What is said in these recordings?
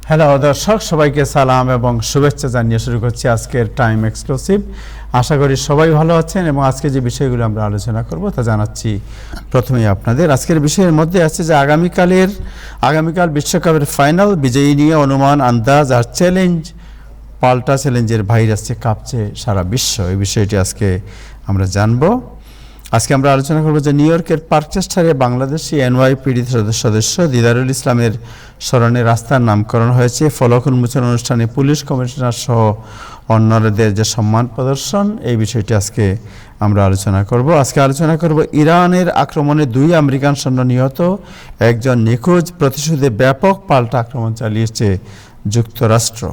Hello দর্শক, সবাইকে সালাম এবং শুভেচ্ছা জানিয়ে শুরু করছি আজকের টাইম এক্সক্লুসিভ। আশা করি সবাই ভালো আছেন এবং আজকে যে বিষয়গুলো আমরা আলোচনা করব তা জানাচ্ছি প্রথমেই আপনাদের। আজকের বিষয়ের মধ্যে আছে যে আগামীকাল বিশ্বকাপের ফাইনাল, বিজয়ী নিয়ে অনুমান, আন্দাজ আর চ্যালেঞ্জ, পাল্টা চ্যালেঞ্জের ভাইরাসে কাঁপছে সারা বিশ্ব। এই বিষয়টি আজকে আমরা জানবো। আজকে আমরা আলোচনা করব যে নিউ ইয়র্কের পার্কচেস্টারে বাংলাদেশি এনওয়াইপিডি সদস্য দিদারুল ইসলামের স্মরণে রাস্তার নামকরণ হয়েছে। ফলক উন্মোচন অনুষ্ঠানে পুলিশ কমিশনার সহ অন্যদের যে সম্মান প্রদর্শন, এই বিষয়টি আজকে আমরা আলোচনা করব। আজকে আলোচনা করব ইরানের আক্রমণে 2 আমেরিকান সৈন্য নিহত, একজন নিখোঁজ, প্রতিশোধে ব্যাপক পাল্টা আক্রমণ চালিয়েছে যুক্তরাষ্ট্র।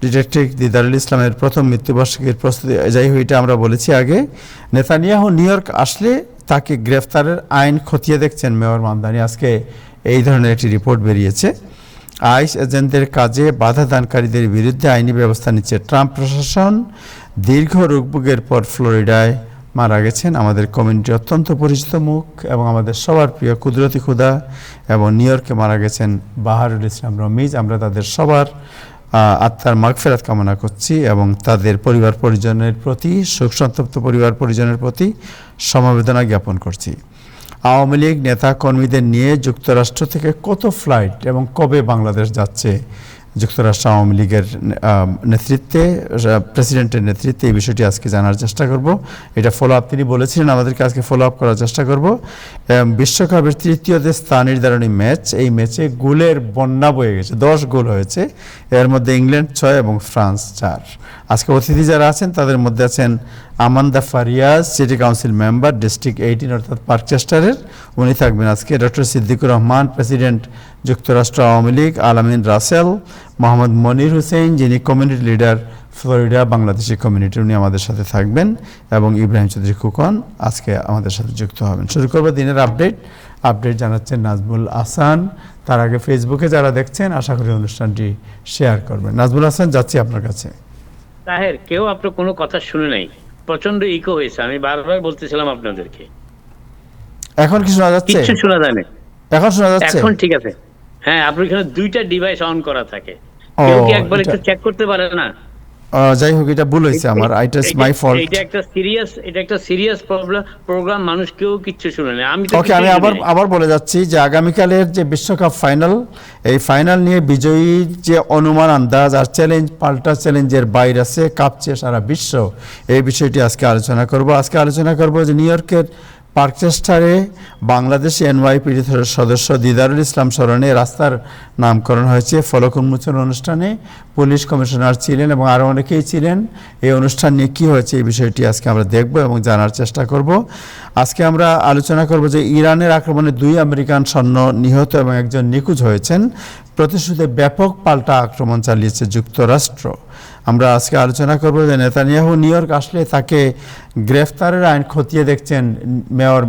ডিটেকটিভ দিদারুল ইসলামের প্রথম মৃত্যুবার্ষিকীর প্রস্তুতি, যাই হোক এটা আমরা বলেছি আগে। নেতানিয়াহু নিউ ইয়র্ক আসলে তাকে গ্রেফতারের আইন খতিয়ে দেখছেন মেয়র মামদানি। আজকে এই ধরনের একটি রিপোর্ট বেরিয়েছে। আইস এজেন্টদের কাজে বাধা দানকারীদের বিরুদ্ধে আইনি ব্যবস্থা নিচ্ছে ট্রাম্প প্রশাসন। দীর্ঘ রোগভোগের পর ফ্লোরিডায় মারা গেছেন আমাদের কমিউনিটির অত্যন্ত পরিচিত মুখ এবং আমাদের সবার প্রিয় কুদরতি খুদা, এবং নিউ ইয়র্কে মারা গেছেন বাহারুল ইসলাম রমিজ। আমরা তাদের সবার আত্মার মাগফিরাত কামনা করছি এবং তাদের পরিবার পরিজনের প্রতি, শোক সন্তপ্ত পরিবার পরিজনের প্রতি সমবেদনা জ্ঞাপন করছি। আওয়ামী লীগ নেতা কর্মীদের নিয়ে যুক্তরাষ্ট্র থেকে কত ফ্লাইট এবং কবে বাংলাদেশ যাচ্ছে যুক্তরাষ্ট্র আওয়ামী লীগের নেতৃত্বে, প্রেসিডেন্টের নেতৃত্বে, এই বিষয়টি আজকে জানার চেষ্টা করব। এটা ফলো আপ তিনি বলেছিলেন, আমাদেরকে আজকে ফলো আপ করার চেষ্টা করব। বিশ্বকাপের তৃতীয় দেশ স্থান নির্ধারণী ম্যাচ, এই ম্যাচে গোলের বন্যা বয়ে গেছে, 10 গোল হয়েছে, এর মধ্যে ইংল্যান্ড 6 এবং ফ্রান্স 4। আজকে অতিথি যারা আছেন তাদের মধ্যে আছেন Amanda Farias, city council member, district 18 অর্থাৎ পার্কচেস্টারের, উনি থাকবেন আজকে। ডক্টর সিদ্দিকুর রহমান, প্রেসিডেন্ট যুক্তরাষ্ট্র আওয়ামী লীগ। আলামিন রাসেল, মোহাম্মদ মনির হুসেন, যিনি community leader Florida Bangladeshi community, উনি আমাদের সাথে থাকবেন, এবং ইব্রাহিম চৌধুরী খোকন আজকে আমাদের সাথে যুক্ত হবেন। শুরু করবো দিনের আপডেট জানাচ্ছেন নাজমুল আহসান। তার আগে ফেসবুকে যারা দেখছেন আশা করি অনুষ্ঠানটি শেয়ার করবেন। নাজমুল আহসান, যাচ্ছি আপনার কাছে। তাহের, কেউ আপনার কোনো কথা শুনে নাই, প্রচন্ড ইকো হয়েছে। আমি বারবার বলতেছিলাম আপনাদেরকে। এখন কি শোনা যাচ্ছে? কিছু শোনা যায় না। এখন শোনা যাচ্ছে? এখন ঠিক আছে। হ্যাঁ, আপনার এখানে 2টা ডিভাইস অন করা থাকে, কেউ কি একবার একটু চেক করতে পারে না? যাই হোক, এটা ভুল হয়েছে আমার, এটা ইজ মাই ফল্ট। এটা একটা সিরিয়াস প্রোগ্রাম, মানুষ কেউ কিচ্ছু শুনে না। ওকে, আমি আবার বলে যাচ্ছি যে আগামীকালের যে বিশ্বকাপ ফাইনাল, এই ফাইনাল নিয়ে বিজয়ীর যে অনুমান, আন্দাজ আর চ্যালেঞ্জ, পাল্টা চ্যালেঞ্জের ভাইরাসে কাঁপছে সারা বিশ্ব, এই বিষয়টি আজকে আলোচনা করব। যে নিউ ইয়র্কের পার্কচেস্টারে বাংলাদেশি এনওয়াইপিডি সদস্য দিদারুল ইসলাম স্মরণে রাস্তার নামকরণ হয়েছে। ফলক উন্মোচন অনুষ্ঠানে পুলিশ কমিশনার ছিলেন এবং আরও অনেকেই ছিলেন। এই অনুষ্ঠান নিয়ে কী হয়েছে, এই বিষয়টি আজকে আমরা দেখব এবং জানার চেষ্টা করব। আজকে আমরা আলোচনা করব যে ইরানের আক্রমণে 2 আমেরিকান সৈন্য নিহত এবং একজন নিখোঁজ হয়েছেন, প্রতিশোধে ব্যাপক পাল্টা আক্রমণ চালিয়েছে যুক্তরাষ্ট্র। আমরা আজকে আলোচনা করব যে নেতানিয়াহু নিউ ইয়র্ক আসলে তাকে গ্রেফতারের আইন খতিয়ে দেখছেন মেয়র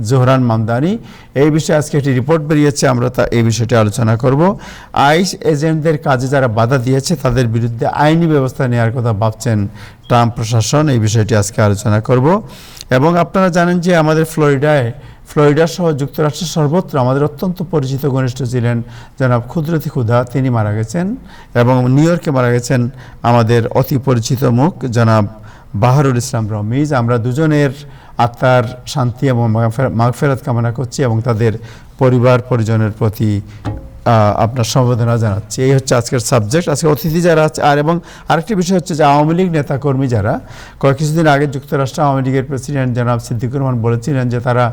জোহরান মামদানি। এই বিষয়ে আজকে একটি রিপোর্ট বেরিয়েছে, আমরা এই বিষয়টি আলোচনা করব। আইস এজেন্টদের কাজে যারা বাধা দিয়েছে তাদের বিরুদ্ধে আইনি ব্যবস্থা নেওয়ার কথা ভাবছেন ট্রাম্প প্রশাসন, এই বিষয়টি আজকে আলোচনা করব। এবং আপনারা জানেন যে আমাদের ফ্লোরিডা সহ যুক্তরাষ্ট্রের সর্বত্র আমাদের অত্যন্ত পরিচিত ঘনিষ্ঠ ছিলেন জনাব কুদরতি খুদা, তিনি মারা গেছেন। এবং নিউ ইয়র্কে মারা গেছেন আমাদের অতি পরিচিত মুখ জনাব বাহারুল ইসলাম রমিজ। আমরা দুজনের আত্মার শান্তি এবং মাগফিরাত কামনা করছি এবং তাদের পরিবার পরিজনের প্রতি আপনার সমবেদনা জানাচ্ছি। এই হচ্ছে আজকের সাবজেক্ট। আজকে অতিথি যারা আছে, এবং আরেকটি বিষয় হচ্ছে যে আওয়ামী লীগ নেতাকর্মী যারা কিছুদিন আগে যুক্তরাষ্ট্র আওয়ামী লীগের প্রেসিডেন্ট জনাব সিদ্দিকুর রহমান বলেছিলেন যে তারা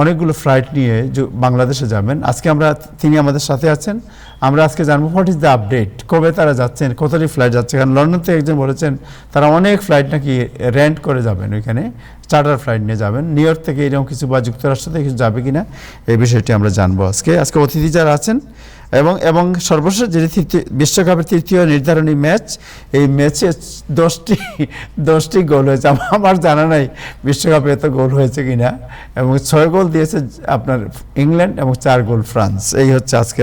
অনেকগুলো ফ্লাইট নিয়ে বাংলাদেশে যাবেন। আজকে তিনি আমাদের সাথে আছেন। আমরা আজকে জানবো হোয়াট ইজ দ্য আপডেট, কবে তারা যাচ্ছেন, কতটি ফ্লাইট যাচ্ছে। কারণ লন্ডন থেকে একজন বলেছেন তারা অনেক ফ্লাইট নাকি রেন্ট করে যাবেন, ওইখানে চার্টার ফ্লাইট নিয়ে যাবেন। নিউ ইয়র্ক থেকে এরকম কিছু বা যুক্তরাষ্ট্র থেকে কিছু যাবে কিনা, এই বিষয়টি আমরা জানবো আজকে অতিথি যারা আছেন। এবং সর্বশেষ যে বিশ্বকাপের তৃতীয় নির্ধারণী ম্যাচ, এই ম্যাচে 10টি গোল হয়েছে। আমার জানা নাই বিশ্বকাপে এত গোল হয়েছে কিনা, এবং 6 গোল দিয়েছে আপনার ইংল্যান্ড এবং 4 গোল ফ্রান্স। এই হচ্ছে আজকে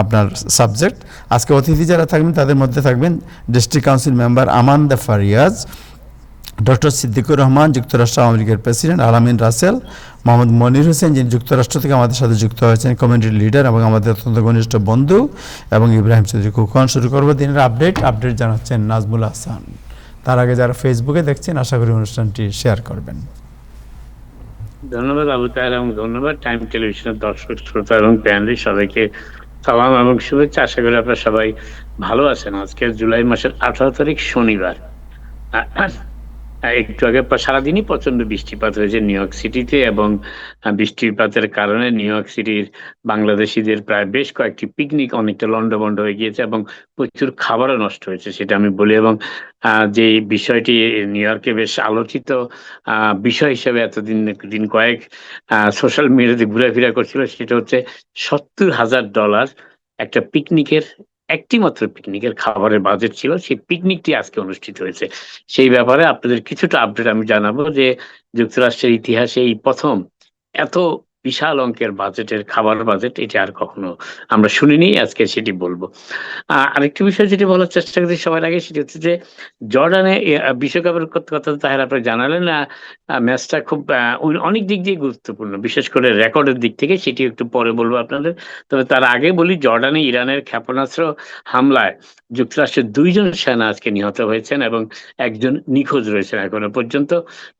আপনার সাবজেক্ট। আজকে অতিথি যারা থাকবেন তাদের মধ্যে থাকবেন district council member Amanda Farias, doctor Siddiqur Rahman, যুক্তরাষ্ট্র আওয়ামী লীগের প্রেসিডেন্ট আলামিন রাসেল, মোহাম্মদ মনির হোসেন যিনি যুক্তরাষ্ট্র থেকে আমাদের সাথে যুক্ত হয়েছেন, কমিউনিটি লিডার এবং আমাদের অত্যন্ত ঘনিষ্ঠ বন্ধু, এবং ইব্রাহিম চৌধুরী কুকন। শুরু করবো দিনের আপডেট জানাচ্ছেন নাজমুল হাসান। তার আগে যারা ফেসবুকে দেখছেন আশা করি অনুষ্ঠানটি শেয়ার করবেন। ধন্যবাদ আবু তাহের এবং ধন্যবাদ টাইম টেলিভিশনের দর্শক শ্রোতা এবং প্যানেলি সবাইকে সালাম এবং শুভেচ্ছা। আশা করি আপনারা সবাই ভালো আছেন। আজকে জুলাই মাসের 18 তারিখ শনিবার। একটু আগে সারাদিনই প্রচন্ড বৃষ্টিপাত হয়েছে নিউ ইয়র্ক সিটিতে, এবং বৃষ্টিপাতের কারণে নিউ ইয়র্ক সিটির বাংলাদেশিদের প্রায় বেশ কয়েকটি পিকনিক অনেকটা লন্ডভন্ড হয়ে গিয়েছে এবং প্রচুর খাবারও নষ্ট হয়েছে, সেটা আমি বলি। এবং যে বিষয়টি নিউ ইয়র্কে বেশ আলোচিত বিষয় হিসেবে এতদিন দিন কয়েক সোশ্যাল মিডিয়াতে ঘুরেফেরা করছিল, সেটা হচ্ছে $70,000 একটা পিকনিকের, একটি মাত্র পিকনিকের খাবারের বাজেট ছিল। সেই পিকনিকটি আজকে অনুষ্ঠিত হয়েছে। সেই ব্যাপারে আপনাদের কিছুটা আপডেট আমি জানাবো যে যুক্তরাষ্ট্রের ইতিহাসে এই প্রথম এত বিশাল অঙ্কের বাজেটের খাবার বাজেট এটি আর কখনো আমরা শুনিনি। আজকে সেটি বলবো। আরেকটি বিষয় যেটি বলার চেষ্টা করছি সবার আগে, সেটি হচ্ছে যে জর্ডানে বিশ্বকাপের কথা তাহের আপনি জানালেন। ম্যাচটা খুব অনেক দিক দিয়ে গুরুত্বপূর্ণ, বিশেষ করে রেকর্ডের দিক থেকে, সেটি একটু পরে বলবো আপনাদের। তবে তার আগে বলি, জর্ডানে ইরানের ক্ষেপণাস্ত্র হামলায় যুক্তরাষ্ট্রের 2 জন সেনা আজকে নিহত হয়েছেন এবং একজন নিখোঁজ রয়েছেন এখনো পর্যন্ত।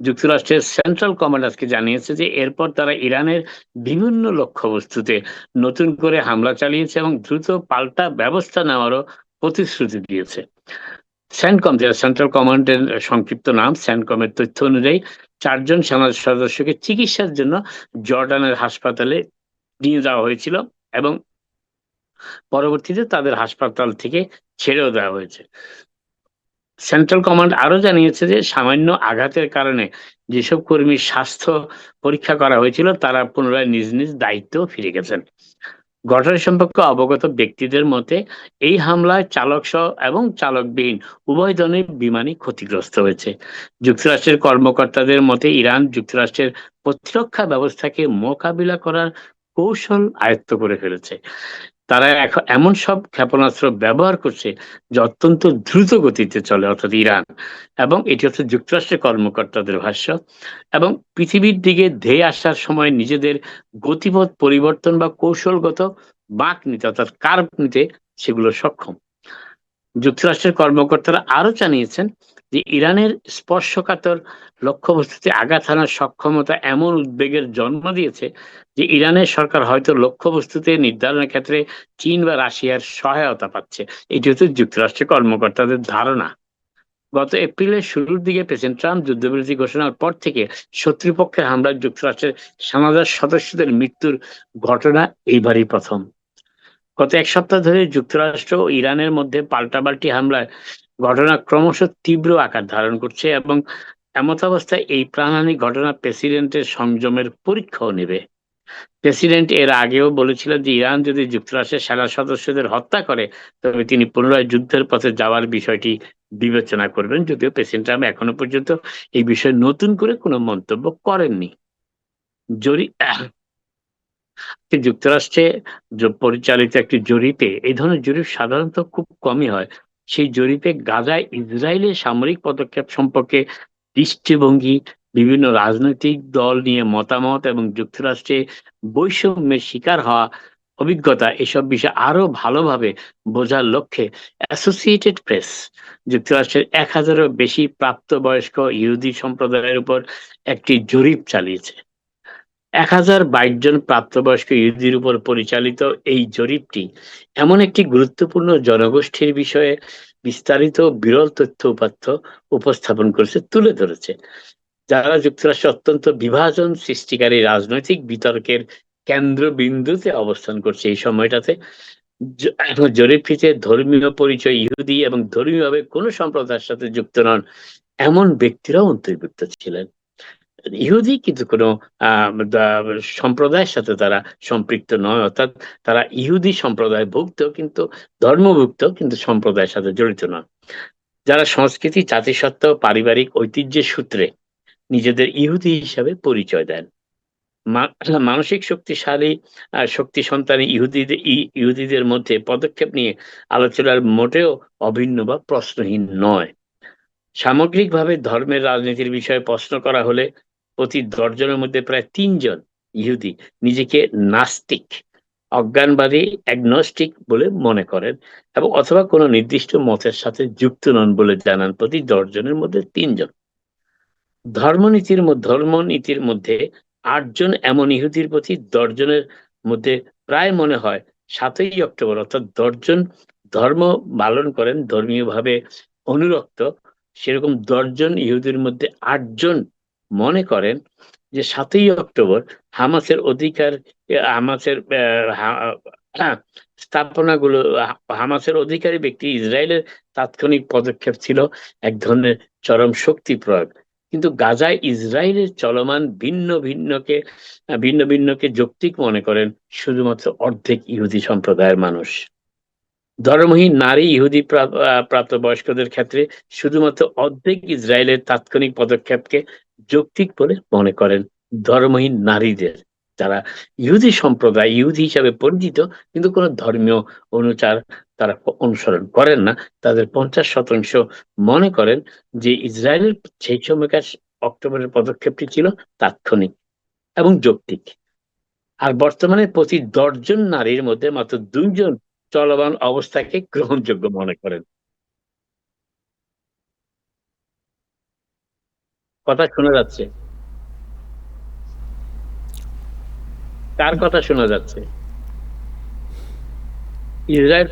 যুক্তরাষ্ট্রের সেন্ট্রাল কমান্ড আজকে জানিয়েছে যে এরপর তারা ইরানের বিভিন্ন লক্ষ্যবস্তুতে নতুন করে হামলা চালিয়েছে এবং দ্রুত পাল্টা ব্যবস্থা নেওয়ারও প্রতিশ্রুতি দিয়েছে। স্যান্ডকম, যেটা সেন্ট্রাল কমান্ডের সংক্ষিপ্ত নাম, স্যান্ডকমের তথ্য অনুযায়ী 4 জন সেনা সদস্যকে চিকিৎসার জন্য জর্ডানের হাসপাতালে নিয়ে যাওয়া হয়েছিল এবং পরবর্তীতে তাদের হাসপাতাল থেকে ছেড়েও দেওয়া হয়েছে। সেন্ট্রাল কমান্ড আরো জানিয়েছে যে সামান্য আঘাতের কারণে যেসব কর্মীর স্বাস্থ্য পরীক্ষা করা হয়েছিল তারা পুনরায় নিজ নিজ দায়িত্বেও ফিরে গেছেন। ঘটনা সম্পর্কে অবগত ব্যক্তিদের মতে এই হামলায় চালক সহ এবং চালকবিহীন উভয় ধরনের বিমানই ক্ষতিগ্রস্ত হয়েছে। যুক্তরাষ্ট্রের কর্মকর্তাদের মতে ইরান যুক্তরাষ্ট্রের প্রতিরক্ষা ব্যবস্থাকে মোকাবিলা করার কৌশল আয়ত্ত করে ফেলেছে। তারা এখন এমন সব ক্ষেপণাস্ত্র ব্যবহার করছে যে অত্যন্ত দ্রুত গতিতে চলে, অর্থাৎ ইরান, এবং এটি হচ্ছে যুক্তরাষ্ট্রের কর্মকর্তাদের ভাষ্য। এবং পৃথিবীর দিকে ধেয়ে আসার সময় নিজেদের গতিপথ পরিবর্তন বা কৌশলগত বাঁক নিতে, অর্থাৎ কার্ভ নিতে সেগুলো সক্ষম। যুক্তরাষ্ট্রের কর্মকর্তারা আরো জানিয়েছেন যে ইরানের স্পর্শকাতর লক্ষ্যবস্তুতে আঘাত হানার সক্ষমতা এমন উদ্বেগের জন্ম দিয়েছে যে ইরানের সরকার হয়তো লক্ষ্যবস্তুতে নির্ধারণের ক্ষেত্রে চীন বা রাশিয়ার সহায়তা পাচ্ছে। এটি হচ্ছে যুক্তরাষ্ট্রের কর্মকর্তাদের ধারণা। গত এপ্রিলের শুরুর দিকে প্রেসিডেন্ট ট্রাম্প যুদ্ধবিরতি ঘোষণার পর থেকে শত্রুপক্ষের হামলায় যুক্তরাষ্ট্রের সেনাদল সদস্যদের মৃত্যুর ঘটনা এইবারই প্রথম। গত 1 সপ্তাহ ধরে যুক্তরাষ্ট্র ও ইরানের মধ্যে পাল্টাপাল্টি হামলার ঘটনা ক্রমশ তীব্র আকার ধারণ করছে এবং এমতাবস্থায় এই প্রাণহানি ঘটনা প্রেসিডেন্টের সংযমের পরীক্ষাও নেবে। প্রেসিডেন্ট এর আগেও বলেছিলেন যে ইরান যদি যুক্তরাষ্ট্রের সেনা সদস্যদের হত্যা করে তবে তিনি পুনরায় যুদ্ধের পথে যাওয়ার বিষয়টি বিবেচনা করবেন, যদিও প্রেসিডেন্ট ট্রাম্প এখনো পর্যন্ত এই বিষয়ে নতুন করে কোনো মন্তব্য করেননি। যুক্তরাষ্ট্রে পরিচালিত একটি জরিপে, এই ধরনের জরিপ সাধারণত খুব কমই হয়, সেই জরিপে গাজায় ইসরায়েলের সামরিক পদক্ষেপ সম্পর্কে দৃষ্টিভঙ্গি, বিভিন্ন রাজনৈতিক দল নিয়ে মতামত এবং যুক্তরাষ্ট্রে বৈষম্যের শিকার হওয়া অভিজ্ঞতা, এসব বিষয়ে আরো ভালোভাবে বোঝার লক্ষ্যে অ্যাসোসিয়েটেড প্রেস যুক্তরাষ্ট্রের 1000-এরও বেশি প্রাপ্তবয়স্ক ইহুদি সম্প্রদায়ের উপর একটি জরিপ চালিয়েছে। 1022 জন প্রাপ্তবয়স্ক ইহুদির উপর পরিচালিত এই জরিপটি এমন একটি গুরুত্বপূর্ণ জনগোষ্ঠীর বিষয়ে বিস্তারিত বিরল তথ্য উপাত্ত উপস্থাপন করেছে, তুলে ধরেছে, যারা যুক্তরাষ্ট্রে অত্যন্ত বিভাজন সৃষ্টিকারী রাজনৈতিক বিতর্কের কেন্দ্রবিন্দুতে অবস্থান করছে। এই সময়টাতে জরিপটিতে ধর্মীয় পরিচয় ইহুদি এবং ধর্মীয়ভাবে কোনো সম্প্রদায়ের সাথে যুক্ত নন এমন ব্যক্তিরাও অন্তর্ভুক্ত ছিলেন। ইহুদি কিন্তু কোনো সম্প্রদায়ের সাথে তারা সম্পৃক্ত নয়, অর্থাৎ তারা ইহুদি সম্প্রদায়ভুক্ত কিন্তু ধর্মভুক্ত, কিন্তু সম্প্রদায়ের সাথে জড়িত নয়। যারা সংস্কৃতি, জাতিসত্ত্বা ও পারিবারিক ঐতিহ্যের সূত্রে নিজেদের ইহুদি হিসাবে পরিচয় দেন। মানসিক শক্তিশালী শক্তি সন্তানী ইহুদিদের মধ্যে পদক্ষেপ নিয়ে আলোচনার মোটেও অভিন্ন বা প্রশ্নহীন নয়। সামগ্রিকভাবে ধর্মের রাজনীতির বিষয়ে প্রশ্ন করা হলে প্রতি 10 জনের মধ্যে প্রায় 3 জন ইহুদি নিজেকে নাস্তিক, অজ্ঞানবাদী, অ্যাগনস্টিক বলে মনে করেন এবং অথবা কোনো নির্দিষ্ট মতের সাথে যুক্ত নন বলে জানান প্রতি 10 জনের মধ্যে 3 জন। ধর্মনীতির মধ্যে 8 জন এমন ইহুদির প্রতি 10 জনের মধ্যে প্রায় মনে হয় 7ই অক্টোবর অর্থাৎ 10 জন ধর্ম পালন করেন ধর্মীয়ভাবে অনুরক্ত, সেরকম 10 জন ইহুদির মধ্যে 8 জন মনে করেন যে 7ই অক্টোবর হামাসের অধিকার হামাসের স্থাপনাগুলো হামাসের অধিকারী ব্যক্তি ইসরায়েলের তাৎক্ষণিক পদক্ষেপ ছিল এক ধরনের চরম শক্তি প্রয়োগ। কিন্তু গাজায় ইসরায়েলের চলমান ভিন্ন ভিন্নকে যৌক্তিক মনে করেন শুধুমাত্র অর্ধেক ইহুদি সম্প্রদায়ের মানুষ। ধর্মহীন নারী ইহুদি প্রাপ্তবয়স্কদের ক্ষেত্রে শুধুমাত্র অর্ধেক ইসরায়েলের তাৎক্ষণিক পদক্ষেপকে যৌক্তিক বলে মনে করেন ধর্মহীন নারীদের, যারা ইহুদি সম্প্রদায় ইহুদি হিসাবে পরিচিত কিন্তু কোনো ধর্মীয় অনুচার তারা অনুসরণ করেন না। তাদের 50% মনে করেন যে ইসরায়েলের সেই সময়কার অক্টোবরের পদক্ষেপটি ছিল তাৎক্ষণিক এবং যৌক্তিক। আর বর্তমানে প্রতি 10 জন নারীর মধ্যে মাত্র 2 জন চলমান অবস্থাকে গ্রহণযোগ্য মনে করেন। কথা শোনা যাচ্ছে? কার কথা শোনা যাচ্ছে? ইসরায়েল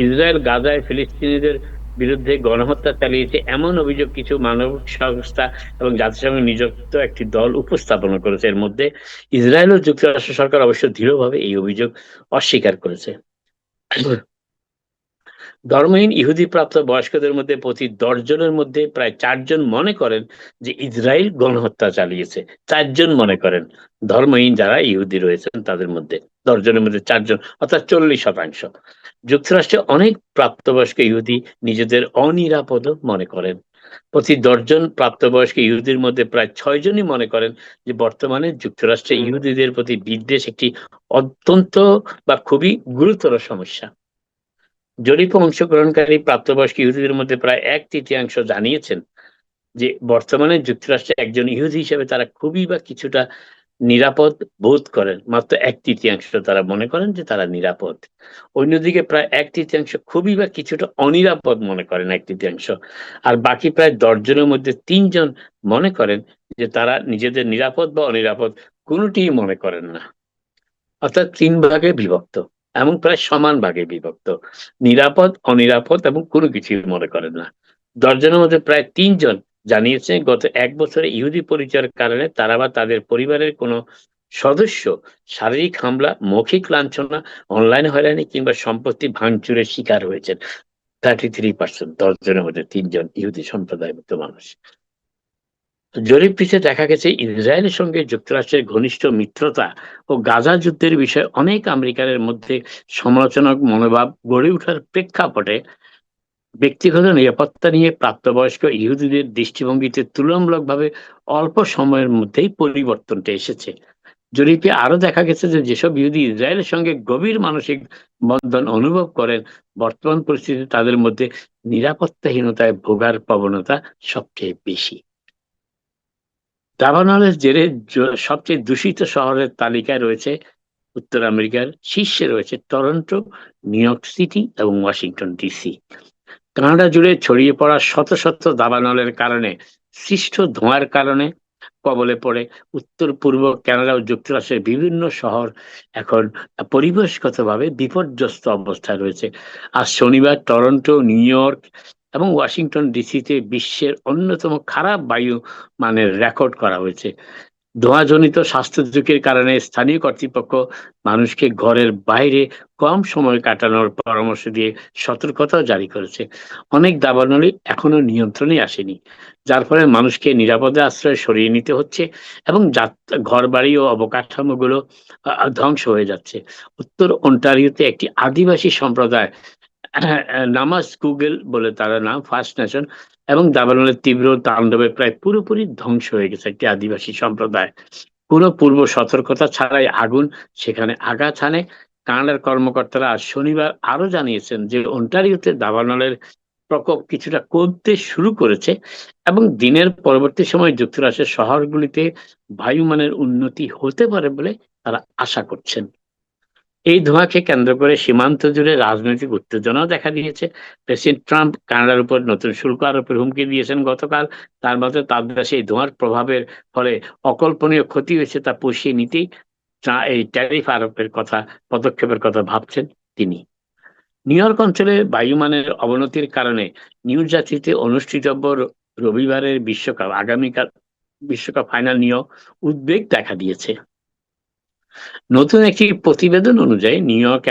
ইসরায়েল গাজায় ফিলিস্তিনিদের বিরুদ্ধে গণহত্যা চালিয়েছে এমন অভিযোগ কিছু মানবিক সংস্থা এবং জাতিসংঘে নিযুক্ত একটি দল উপস্থাপন করেছে। এর মধ্যে ইসরায়েল ও যুক্তরাষ্ট্র সরকার অবশ্য দৃঢ়ভাবে এই অভিযোগ অস্বীকার করেছে। ধর্মহীন ইহুদি প্রাপ্ত বয়স্কদের মধ্যে প্রতি 10 জনের মধ্যে প্রায় 4 জন মনে করেন যে ইসরায়েল গণহত্যা চালিয়েছে। 4 জন মনে করেন, ধর্মহীন যারা ইহুদি রয়েছেন তাদের মধ্যে 10 জনের মধ্যে 4 জন অর্থাৎ 40%। যুক্তরাষ্ট্রে অনেক প্রাপ্তবয়স্ক ইহুদি নিজেদের অনিরাপদ মনে করেন। প্রতি 10 জন প্রাপ্তবয়স্ক ইহুদির মধ্যে প্রায় 6 জনই মনে করেন যে বর্তমানে যুক্তরাষ্ট্রে ইহুদিদের প্রতি বিদ্বেষ একটি অত্যন্ত বা খুবই গুরুতর সমস্যা। জরিপে অংশগ্রহণকারী প্রাপ্তবয়স্ক ইহুদিদের মধ্যে প্রায় 1/3 জানিয়েছেন যে বর্তমানে যুক্তরাষ্ট্রে একজন ইহুদি হিসেবে তারা খুবই বা কিছুটা নিরাপদ বোধ করেন। মাত্র 1/3 তারা মনে করেন যে তারা নিরাপদ। অন্যদিকে প্রায় 1/3 খুবই বা কিছুটা অনিরাপদ মনে করেন 1/3। আর বাকি প্রায় 10 জনের মধ্যে 3 জন মনে করেন যে তারা নিজেদের নিরাপদ বা অনিরাপদ কোনোটিই মনে করেন না। অর্থাৎ 3 ভাগে বিভক্ত এবং প্রায় সমান ভাগে বিভক্ত। নিরাপদ, অনিরাপদ এবং কোনো কিছুই মনে করেন না। 10 জনের মধ্যে প্রায় 3 জন জানিয়েছেন গত 1 বছরে ইহুদি পরিচয়ের কারণে তারা বা তাদের পরিবারের কোনো সদস্য শারীরিক হামলা, মৌখিক লাঞ্ছনা, অনলাইন হয়রানি কিংবা সম্পত্তি ভাঙচুরের শিকার হয়েছেন। 33%, 10 জনের মধ্যে 3 জন ইহুদি সম্প্রদায়ভুক্ত মানুষ। জরিপটিতে দেখা গেছে ইসরায়েলের সঙ্গে যুক্তরাষ্ট্রের ঘনিষ্ঠ মিত্রতা ও গাজা যুদ্ধের বিষয়ে অনেক আমেরিকানের মধ্যে সমালোচনার মনোভাব গড়ে ওঠার প্রেক্ষাপটে ব্যক্তিগত নিরাপত্তা নিয়ে প্রাপ্তবয়স্ক ইহুদিদের দৃষ্টিভঙ্গিতে তুলনামূলকভাবে অল্প সময়ের মধ্যেই পরিবর্তনটা এসেছে। জরিপে আরো দেখা গেছে যে যেসব ইহুদি ইসরায়েলের সঙ্গে গভীর মানসিক বন্ধন অনুভব করেন বর্তমান পরিস্থিতিতে তাদের মধ্যে নিরাপত্তাহীনতায় ভোগার প্রবণতা সবচেয়ে বেশি। দাবানলের জেরে সবচেয়ে দূষিত শহরের তালিকায় রয়েছে উত্তর আমেরিকার শীর্ষে রয়েছে টরন্টো, নিউ ইয়র্ক সিটি এবং ওয়াশিংটন ডিসি। কানাডা জুড়ে ছড়িয়ে পড়া শত শত দাবানলের কারণে সৃষ্ট ধোঁয়ার কারণে কবলে পড়ে উত্তর পূর্ব কানাডা ও যুক্তরাষ্ট্রের বিভিন্ন শহর এখন পরিবেশগতভাবে বিপর্যস্ত অবস্থায় রয়েছে। আজ শনিবার টরন্টো, নিউ ইয়র্ক এবং ওয়াশিংটন ডিসিতে বিশ্বের অন্যতম খারাপ বায়ু মানের রেকর্ড করা হয়েছে। ধোঁয়াজনিত স্বাস্থ্য ঝুঁকির কারণে স্থানীয় কর্তৃপক্ষ মানুষকে ঘরের বাইরে কম সময় কাটানোর পরামর্শ দিয়ে সতর্কতাও জারি করেছে। অনেক দাবানল এখনো নিয়ন্ত্রণে আসেনি, যার ফলে মানুষকে নিরাপদে আশ্রয়ে সরিয়ে নিতে হচ্ছে এবং ঘরবাড়ি ও অবকাঠামোগুলো ধ্বংস হয়ে যাচ্ছে। উত্তর অন্টারিওতে একটি আদিবাসী সম্প্রদায় নামাজ গুগল বলে তারা নাম, ফার্স্ট নেশন, এবং দাবানলের তীব্র তাণ্ডবে প্রায় পুরোপুরি ধ্বংস হয়ে গেছে একটি আদিবাসী সম্প্রদায়। পুরো পূর্ব সতর্কতা ছাড়াই আগুন সেখানে আঘাত হানে। কানাডার কর্মকর্তারা আজ শনিবার আরো জানিয়েছেন যে অন্টারিওতে দাবানলের প্রকোপ কিছুটা কমতে শুরু করেছে এবং দিনের পরবর্তী সময় যুক্তরাষ্ট্রের শহরগুলিতে বায়ুমানের উন্নতি হতে পারে বলে তারা আশা করছেন। এই ধোঁয়াকে কেন্দ্র করে সীমান্ত জুড়ে রাজনৈতিক উত্তেজনাও দেখা দিয়েছে। প্রেসিডেন্ট ট্রাম্প কানাডার উপর নতুন শুল্ক আরোপের হুমকি দিয়েছেন গতকাল। তার মতে তার দেশে এই ধোঁয়ার প্রভাবের ফলে অকল্পনীয় ক্ষতি হয়েছে তা পুষিয়ে নিতেই এই ট্যারিফ আরোপের কথা, পদক্ষেপের কথা ভাবছেন তিনি। নিউ ইয়র্ক অঞ্চলে বায়ুমানের অবনতির কারণে নিউ জার্সিতে অনুষ্ঠিতব্য রবিবারের আগামীকাল বিশ্বকাপ ফাইনাল নিয়েও উদ্বেগ দেখা দিয়েছে। নতুন একটি প্রতিবেদন অনুযায়ী নিউ ইয়র্ক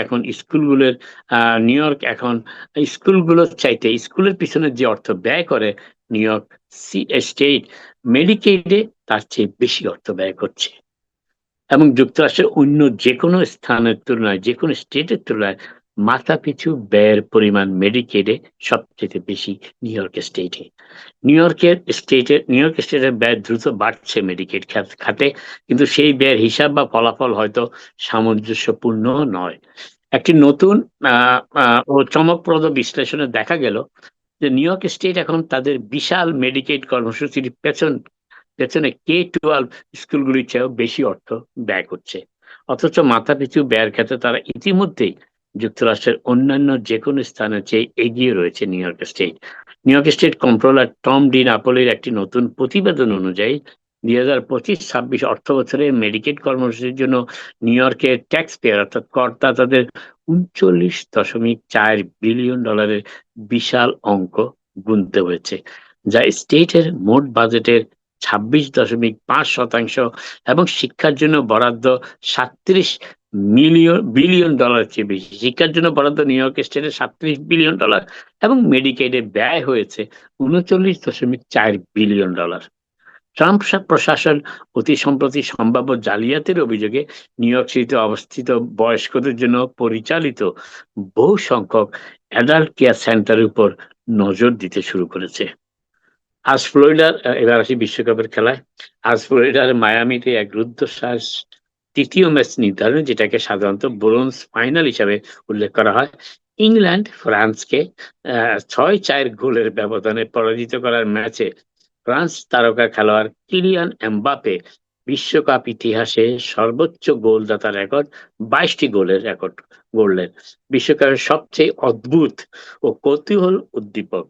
এখন স্কুলগুলোর চাইতে স্কুলের পিছনে যে অর্থ ব্যয় করে নিউ ইয়র্ক স্টেট মেডিকেডে তার চেয়ে বেশি অর্থ ব্যয় করছে এবং যুক্তরাষ্ট্রের অন্য যে কোনো স্থানের তুলনায়, যে কোনো স্টেটের তুলনায় মাথাপিছু ব্যয়ের পরিমাণ মেডিকেডে সবচেয়ে বেশি নিউ ইয়র্ক স্টেটে। নিউ ইয়র্ক স্টেটের ব্যয় দ্রুত বাড়ছে মেডিকেড খাতে, কিন্তু সেই ব্যয়ের হিসাব বা ফলাফল হয়তো সামঞ্জস্যপূর্ণ নয়। একটি নতুন ও চমকপ্রদ বিশ্লেষণে দেখা গেল যে নিউ ইয়র্ক স্টেট এখন তাদের বিশাল মেডিকেড কর্মসূচির পেছনে K-12 স্কুলগুলির চেয়েও বেশি অর্থ ব্যয় করছে। অথচ মাথাপিছু ব্যয়ের ক্ষেত্রে তারা ইতিমধ্যেই যুক্তরাষ্ট্রের অন্যান্য যে কোনো স্থানের চেয়ে এগিয়ে রয়েছে New York State. New York State controller Tom ডি নাপোলির একটি নতুন প্রতিবেদন অনুযায়ী 2025-26 অর্থ বছরে মেডিকেড কর্মসূচির জন্য নিউ ইয়র্কের ট্যাক্স পেয়ার অর্থাৎ করদাতাদের $39.4 বিলিয়ন বিশাল অঙ্ক গুনতে হয়েছে, যা স্টেটের মোট বাজেটের 26.5% এবং শিক্ষার জন্য বরাদ্দ $37 বিলিয়ন চেয়ে বেশি। শিক্ষার জন্য বরাদ্দ নিউ ইয়র্ক স্টেটের $37 বিলিয়ন এবং মেডিকেডে ব্যয় হয়েছে $39.4 বিলিয়ন। ট্রাম্প প্রশাসন অতি সম্প্রতি সম্ভাব্য জালিয়াতির অভিযোগে নিউ ইয়র্ক সিটিতে অবস্থিত বয়স্কদের জন্য পরিচালিত বহু সংখ্যক অ্যাডাল্ট কেয়ার সেন্টারের উপর নজর দিতে শুরু করেছে। এবার আসি বিশ্বকাপের খেলায়। আজ ফ্লোরিডার মায়ামিতে এক রুদ্ধশ্বাস তৃতীয় ম্যাচ নির্ধারণ, যেটাকে সাধারণত ব্রোঞ্জ ফাইনাল হিসাবে উল্লেখ করা হয়। ইংল্যান্ড ফ্রান্সকে 6-4 গোলের ব্যবধানে পরাজিত করার ম্যাচে ফ্রান্স তারকা খেলোয়াড় কিলিয়ান এমবাপে বিশ্বকাপ ইতিহাসে সর্বোচ্চ গোলদাতা রেকর্ড 22টি গোলের রেকর্ড গড়লেন। বিশ্বকাপের সবচেয়ে অদ্ভুত ও কৌতূহল উদ্দীপক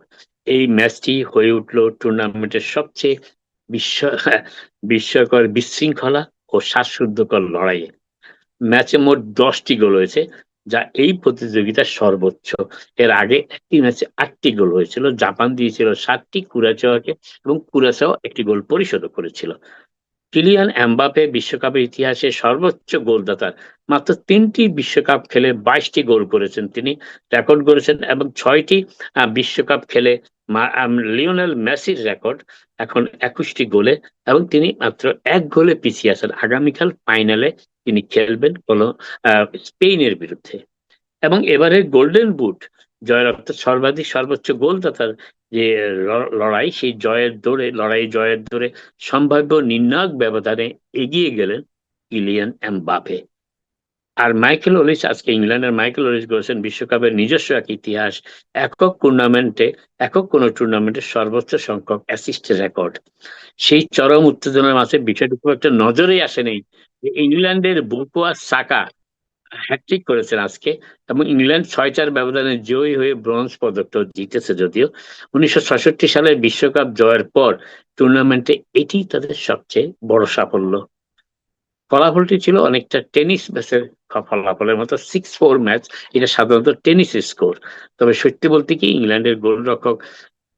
এই ম্যাচটি হয়ে উঠল টুর্নামেন্টের সবচেয়ে বিস্ময়কর, বিশৃঙ্খলা ও শ্বাসরুদ্ধকর লড়াইয়ে। ম্যাচে মোট 10টি গোল হয়েছে, যা এই প্রতিযোগিতার সর্বোচ্চ। এর আগে একটি ম্যাচে 8টি গোল হয়েছিল। জাপান দিয়েছিল 7টি কুরাচাওয়াকে এবং কুরাচাও একটি গোল পরিশোধ করেছিল। কিলিয়ান এমবাপে বিশ্বকাপের ইতিহাসে সর্বোচ্চ গোলদাতার মাত্র 3টি বিশ্বকাপ খেলে 22টি গোল করেছেন, তিনি রেকর্ড করেছেন এবং 6টি বিশ্বকাপ খেলে লিওনেল মেসির রেকর্ড এখন 21টি গোলে এবং তিনি মাত্র 1 গোলে পিছিয়ে আছেন। আগামীকাল ফাইনালে তিনি খেলবেন স্পেনের বিরুদ্ধে। এবং এবারে গোল্ডেন বুট জয়ের অর্থাৎ সর্বোচ্চ গোলদাতার যে লড়াই, সেই জয়ের দৌড়ে সম্ভাব্য নির্ণায়ক ব্যবধানে এগিয়ে গেলেন কিলিয়ান এমবাপে। আর ইংল্যান্ডের মাইকেল ওলিস করেছেন বিশ্বকাপের নিজস্ব এক ইতিহাস, একক কোনো টুর্নামেন্টের সর্বোচ্চ সংখ্যক অ্যাসিস্টের রেকর্ড। সেই চরম উত্তেজনার মাঝে বিষয়টি খুব একটা নজরেই আসেনি যে ইংল্যান্ডের বুকোয়া সাকা হ্যাটট্রিক করেছেন আজকে এবং ইংল্যান্ড 6-4 ব্যবধানে জয়ী হয়ে ব্রোঞ্জ পদকটা জিতেছে। যদিও 1966 সালের বিশ্বকাপ জয়ের পর টুর্নামেন্টে এটি তাদের সবচেয়ে বড় সাফল্য। ফলাফলটি ছিল অনেকটা টেনিস ম্যাচের ফলাফলের মতো 6-4 ম্যাচ। এটা সাধারণত টেনিসের স্কোর। তবে সত্যি বলতে কি, ইংল্যান্ডের গোলরক্ষক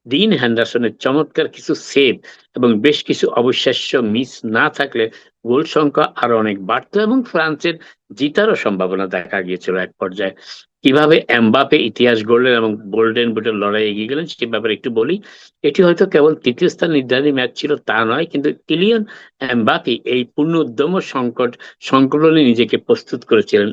ডিন হেন্ডারসনের চমৎকার কিছু সেভ এবং বেশ কিছু অবিশ্বাস্য মিস না থাকলে গোল সংখ্যা আরো অনেক বাড়তো এবং ফ্রান্সের জিতারও সম্ভাবনা দেখা গিয়েছিল এক পর্যায়ে। কিভাবে এমবাপে ইতিহাস গড়লেন এবং গোল্ডেন বুটের লড়াই এগিয়ে গেলেন সে ব্যাপারে একটু বলি। এটি হয়তো কেবল তৃতীয় স্থান নির্ধারণী ম্যাচ ছিল তা নয়, কিন্তু কিলিয়ান এমবাপে এই পূর্ণ উদ্যম সংকলনে নিজেকে প্রস্তুত করেছিলেন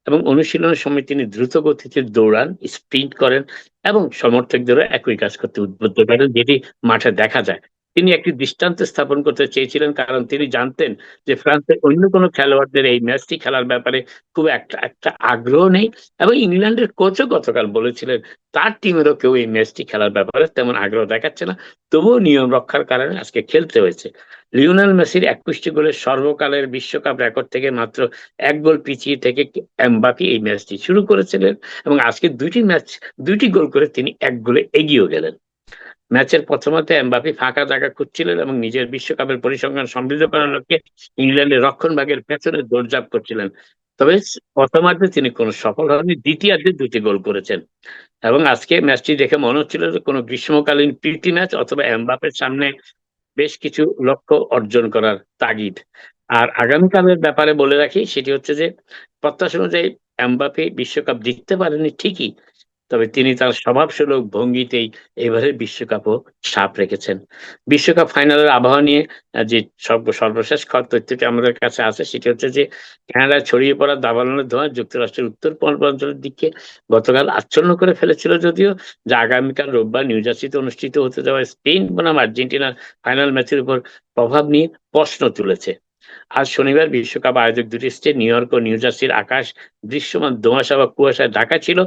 এবং অনুশীলনের সময় তিনি দ্রুত গতিতে দৌড়ান, স্প্রিন্ট করেন এবং সমর্থকদেরও একই কাজ করতে উদ্বুদ্ধ করেন, যেটি মাঠে দেখা যায়। তিনি একটি দৃষ্টান্ত স্থাপন করতে চেয়েছিলেন, কারণ তিনি জানতেন যে ফ্রান্সের অন্য কোনো খেলোয়াড়দের এই ম্যাচটি খেলার ব্যাপারে খুব একটা আগ্রহ নেই, এবং ইংল্যান্ডের কোচও গতকাল বলেছিলেন তার টিমেরও কেউ এই ম্যাচটি খেলার ব্যাপারে তেমন আগ্রহ দেখাচ্ছে না। তবুও নিয়ম রক্ষার কারণে আজকে খেলতে হয়েছে। লিওনেল মেসির 21টি গোলের সর্বকালের বিশ্বকাপ রেকর্ড থেকে মাত্র 1 গোল পিছিয়ে থেকে এমবাপি এই ম্যাচটি শুরু করেছিলেন, এবং আজকে দুইটি গোল করে তিনি 1 গোলে এগিয়েও গেলেন। ম্যাচের প্রথমার্ধে এমবাপি ফাঁকা জায়গা খুঁজছিলেন এবং নিজের বিশ্বকাপের পরিসংখ্যান সমৃদ্ধ করার লক্ষ্যে ইংল্যান্ডের রক্ষণভাগের পেছনে দৌড়ঝাঁপ করছিলেন। তবে প্রথমার্ধে তিনি কোনো সফল হননি, দ্বিতীয়ার্ধে 2টি গোল করেছেন। এবং আজকে ম্যাচটি দেখে মনে হচ্ছিল যে কোনো গ্রীষ্মকালীন প্রীতি ম্যাচ অথবা এমবাপের সামনে বেশ কিছু লক্ষ্য অর্জন করার তাগিদ। আর আগামীকালের ব্যাপারে বলে রাখি, সেটি হচ্ছে যে প্রত্যাশা অনুযায়ী এমবাপে বিশ্বকাপ জিততে পারেনি ঠিকই, তবে তিনি তার স্বভাবসুলভ ভঙ্গিতেই এবারের বিশ্বকাপও ছাপ রেখেছেন। বিশ্বকাপ ফাইনালের আবহাওয়া নিয়ে যে সর্বশেষ তথ্যটি আমাদের কাছে আছে, সেটি হচ্ছে যে কানাডায় ছড়িয়ে পড়া দাবানলের ধোঁয়া যুক্তরাষ্ট্রের উত্তর পূর্বাঞ্চলের দিকে গতকাল আচ্ছন্ন করে ফেলেছিল, যদিও যা আগামীকাল রোববার নিউজার্সিতে অনুষ্ঠিত হতে যাওয়া স্পেন বনাম আর্জেন্টিনার ফাইনাল ম্যাচের উপর প্রভাব নিয়ে প্রশ্ন তুলেছে। আজ শনিবার বিশ্বকাপ আয়োজক দুটি স্টেট নিউ ইয়র্ক ও নিউ জার্সির আকাশ দৃশ্যমান ধোঁয়াশা বা কুয়াশায় ঢাকা ছিল,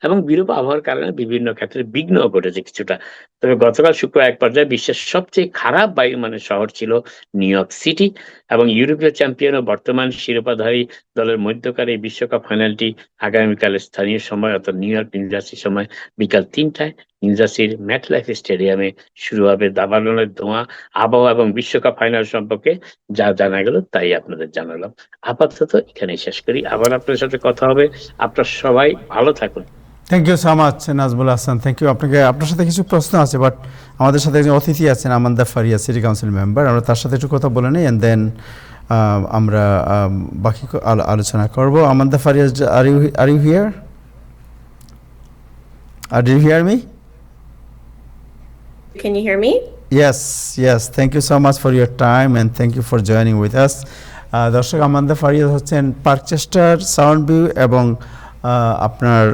এবং বিরূপ আবহাওয়ার কারণে বিভিন্ন ক্ষেত্রে বিঘ্ন ঘটেছে কিছুটা। তবে গতকাল শুক্রবার এক পর্যায়ে বিশ্বের সবচেয়ে খারাপ বায়ুমানের শহর ছিল নিউ ইয়র্ক সিটি, এবং ইউরোপীয় চ্যাম্পিয়ন ও বর্তমান শিরোপাধারী দলের মধ্যকার এই বিশ্বকাপ ফাইনালটি আগামীকাল স্থানীয় সময় অর্থাৎ নিউ ইয়র্ক নিউ জার্সি সময় বিকাল 3টায় নিউ জার্সির ম্যাটলাইফ স্টেডিয়ামে শুরু হবে। দাবানলের ধোঁয়া, আবহাওয়া এবং বিশ্বকাপ ফাইনাল সম্পর্কে যা জানা গেল তাই আপনাদের জানালাম। আপাতত এখানেই শেষ করি, আবার আপনাদের সাথে কথা হবে। আপনারা সবাই ভালো থাকুন। Thank you so much Nazmul Hasan, thank you. আপনার সাথে কিছু প্রশ্ন আছে, বাট আমাদের সাথে একজন অতিথি আছেন আমান্দা ফারিয়া, সিটি কাউন্সিল মেম্বার। আমরা তার সাথে একটু কথা বলে নিই, অ্যান্ড দেন আমরা বাকি আলোচনা করব। Amanda Faria, are you here? Did you hear me? Can you hear me? Yes. Thank you so much for your time and thank you for joining with us. দর্শক, আমান্দা ফারিয়া হচ্ছেন পার্কচেস্টার, সাউন্ড ভিউ এবং আপনার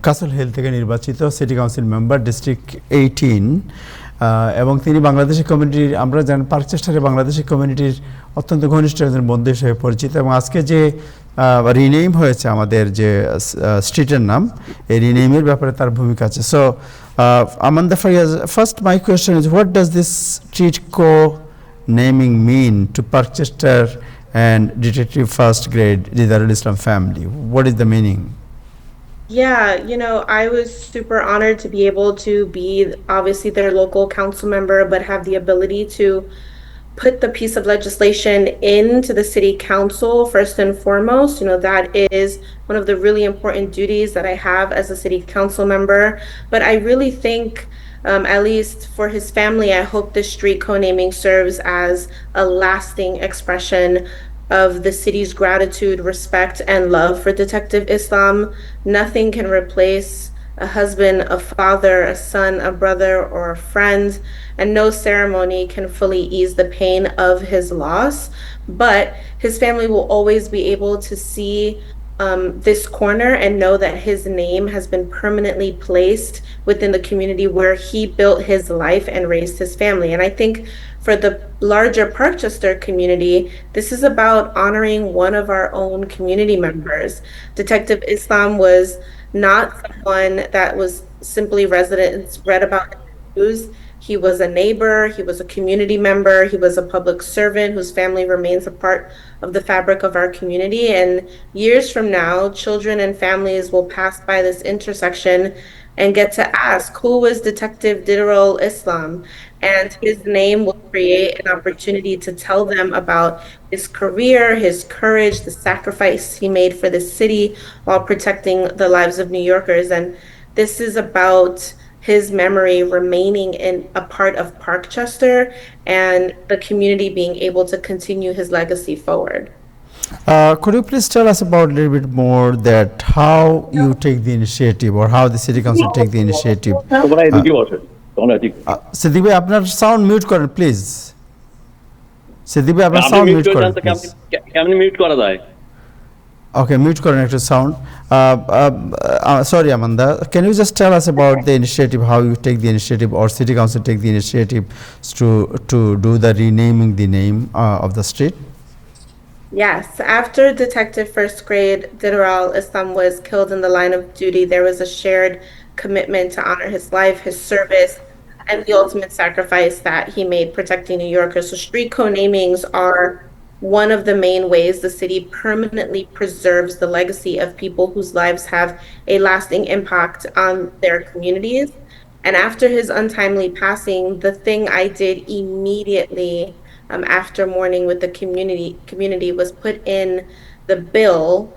castle hill থেকে নির্বাচিত city council member, district 18, এবং তিনি বাংলাদেশি কমিউনিটির, আমরা জানি পার্কচেস্টারে বাংলাদেশি কমিউনিটির অত্যন্ত ঘনিষ্ঠ একজন বন্ধু হিসেবে পরিচিত। এবং আজকে যে রিনেম হয়েছে আমাদের যে স্ট্রিটের নাম, এই রিনেমের ব্যাপারে তার ভূমিকা আছে। So Amanda Faryaz, first my question is, what does this street co-naming mean to Parkchester and Detective First Grade Didarul Islam family? What is the meaning? Yeah, I was super honored to be able to be obviously their local council member, but have the ability to put the piece of legislation into the city council first and foremost. That is one of the really important duties that I have as a city council member. But I really think, at least for his family, I hope the street co-naming serves as a lasting expression of the city's gratitude, respect, and love for Detective Islam. Nothing can replace a husband, a father, a son, a brother, or a friend, and no ceremony can fully ease the pain of his loss. But his family will always be able to see this corner and know that his name has been permanently placed within the community where he built his life and raised his family. And I think for the larger Parkchester community, this is about honoring one of our own community members. Detective Islam was not someone that was simply residents read about in the news. He was a neighbor, he was a community member, he was a public servant whose family remains a part of the fabric of our community. And years from now, children and families will pass by this intersection and get to ask, who was Detective Didarul Islam? And his name will create an opportunity to tell them about his career, his courage, the sacrifice he made for the city while protecting the lives of New Yorkers. And this is about his memory remaining in a part of Parkchester and the community being able to continue his legacy forward. Could you please tell us about a little bit more that how you take the initiative or how the city council take the initiative? Siddique ভাই, আপনার sound mute করেন please. Siddique ভাই, আপনার sound mute করেন please. কেমনে mute করা যায়? Okay, mute connected sound. Sorry, Amanda. Can you just tell us about the initiative, how you take the initiative, or City Council take the initiative to do the renaming the name of the street? Yes, after Detective First Grade Didaral Islam was killed in the line of duty, there was a shared commitment to honor his life, his service, and the ultimate sacrifice that he made protecting New Yorkers. So street co-namings are one of the main ways the city permanently preserves the legacy of people whose lives have a lasting impact on their communities. And after his untimely passing, the thing I did immediately after mourning with the community was put in the bill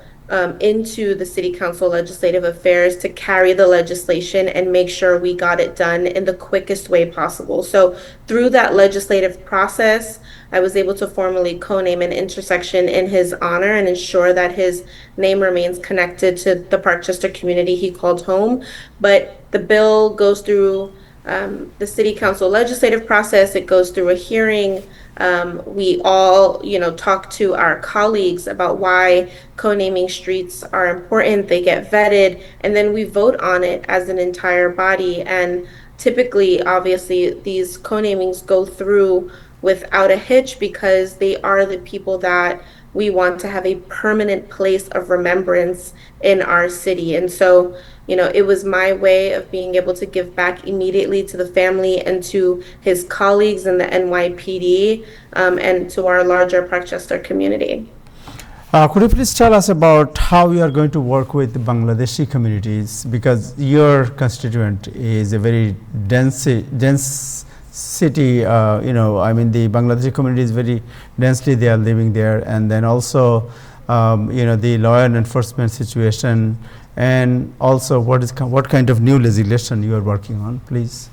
into the City Council Legislative Affairs to carry the legislation and make sure we got it done in the quickest way possible. So through that legislative process, I was able to formally co-name an intersection in his honor and ensure that his name remains connected to the Parkchester community he called home. But the bill goes through the City Council legislative process. It goes through a hearing. We all, talk to our colleagues about why co-naming streets are important. They get vetted, and then we vote on it as an entire body. And typically, obviously, these co-namings go through without a hitch because they are the people that we want to have a permanent place of remembrance in our city. And so, it was my way of being able to give back immediately to the family and to his colleagues in the NYPD and to our larger Parkchester community. Could you please tell us about how you are going to work with the Bangladeshi communities, because your constituent is a very dense city, the Bangladeshi community is very densely they are living there, and then also, the law and enforcement situation, and also what kind of new legislation you are working on, please?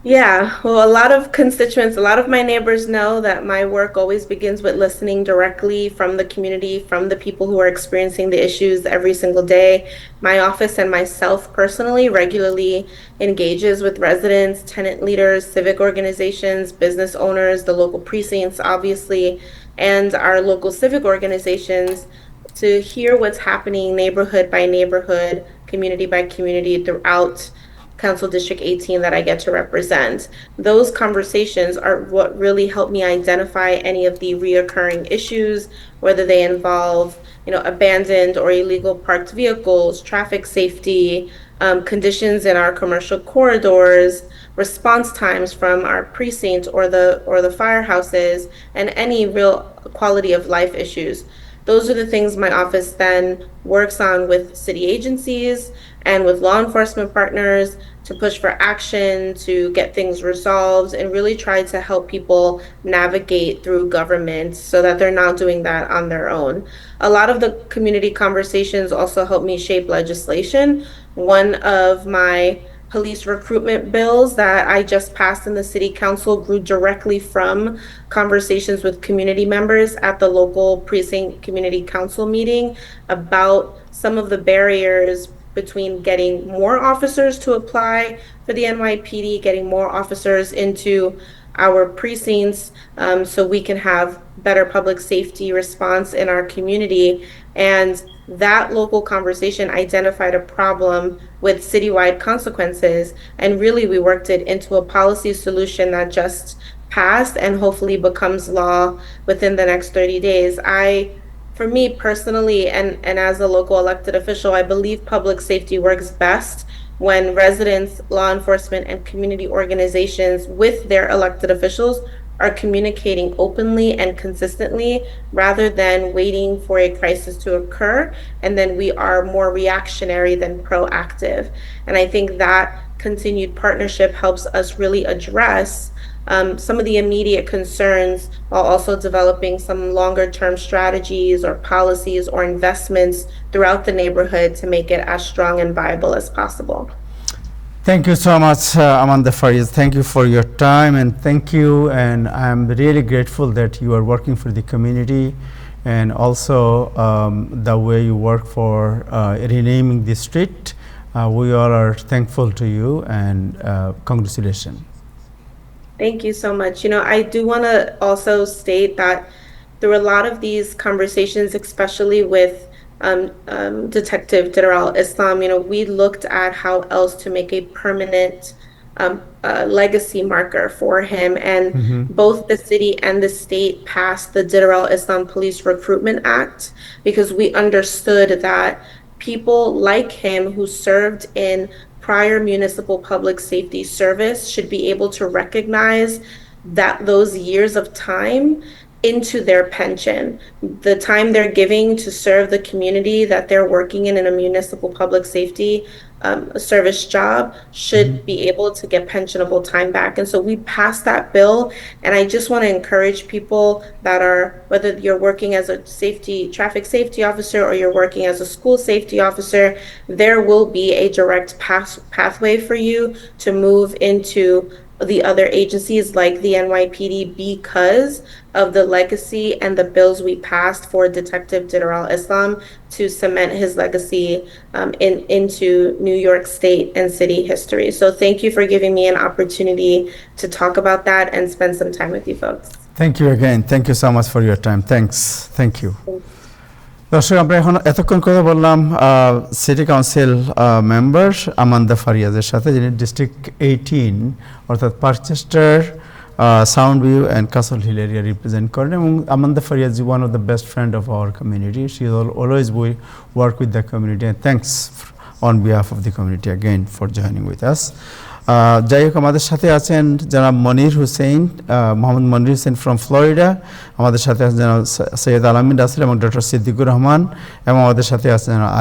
Yeah, well, a lot of constituents, a lot of my neighbors know that my work always begins with listening directly from the community, from the people who are experiencing the issues every single day. My office and myself personally regularly engages with residents, tenant leaders, civic organizations, business owners, the local precincts, obviously, and our local civic organizations to hear what's happening neighborhood by neighborhood, community by community throughout Council District 18 that I get to represent. Those conversations are what really help me identify any of the reoccurring issues, whether they involve, abandoned or illegal parked vehicles, traffic safety, conditions in our commercial corridors, response times from our precinct or the firehouses, and any real quality of life issues. Those are the things my office then works on with city agencies and with law enforcement partners to push for action, to get things resolved, and really try to help people navigate through government so that they're not doing that on their own. A lot of the community conversations also help me shape legislation. One of my police recruitment bills that I just passed in the City Council grew directly from conversations with community members at the local precinct community council meeting about some of the barriers between getting more officers to apply for the NYPD, getting more officers into our precincts so we can have better public safety response in our community. And that local conversation identified a problem with citywide consequences, and really we worked it into a policy solution that just passed and hopefully becomes law within the next 30 days. For me personally, and as a local elected official, I believe public safety works best when residents, law enforcement, and community organizations with their elected officials are communicating openly and consistently rather than waiting for a crisis to occur, and then we are more reactionary than proactive. And I think that continued partnership helps us really address some of the immediate concerns while also developing some longer term strategies or policies or investments throughout the neighborhood to make it as strong and viable as possible. Thank you so much, Amanda Fariz. Thank you for your time, and thank you. And I'm really grateful that you are working for the community, and also the way you work for renaming the street. We all are thankful to you, and congratulations. Thank you so much. I do want to also state that through a lot of these conversations, especially with Detective Dirar al-Islam, we looked at how else to make a permanent legacy marker for him. And both the city and the state passed the Dirar al-Islam Police Recruitment Act because we understood that people like him who served in prior municipal public safety service should be able to recognize that those years of time into their pension. The time they're giving to serve the community that they're working in a municipal public safety service job should be able to get pensionable time back. And so we passed that bill. And I just want to encourage people that are, whether you're working as a traffic safety officer or you're working as a school safety officer, there will be a direct pathway for you to move into the other agencies like the NYPD because of the legacy and the bills we passed for Detective Dirar al-Islam to cement his legacy into New York State and city history. So thank you for giving me an opportunity to talk about that and spend some time with you folks. Thank you again. Thank you so much for your time. Thanks. Thank you. দর্শক আমরা এখন এতক্ষণ কথা বললাম city council member Amanda ফারিয়াজের সাথে, যিনি district 18 অর্থাৎ Parkchester, Soundview and Castle Hill area represent করেন। এবং Amanda Farias is one of the best friend of our community. She always work with the community and thanks on behalf of the community again for joining with us. যাই হোক, আমাদের সাথে আছেন জনাব Monir Hossain, Mohammad Monir Hossain from Florida. আমাদের সাথে আছেন জনাব সৈয়দ আলামিন রাসেল এবং ডক্টর সিদ্দিকুর রহমান, এবং আমাদের সাথে আছেন জনাব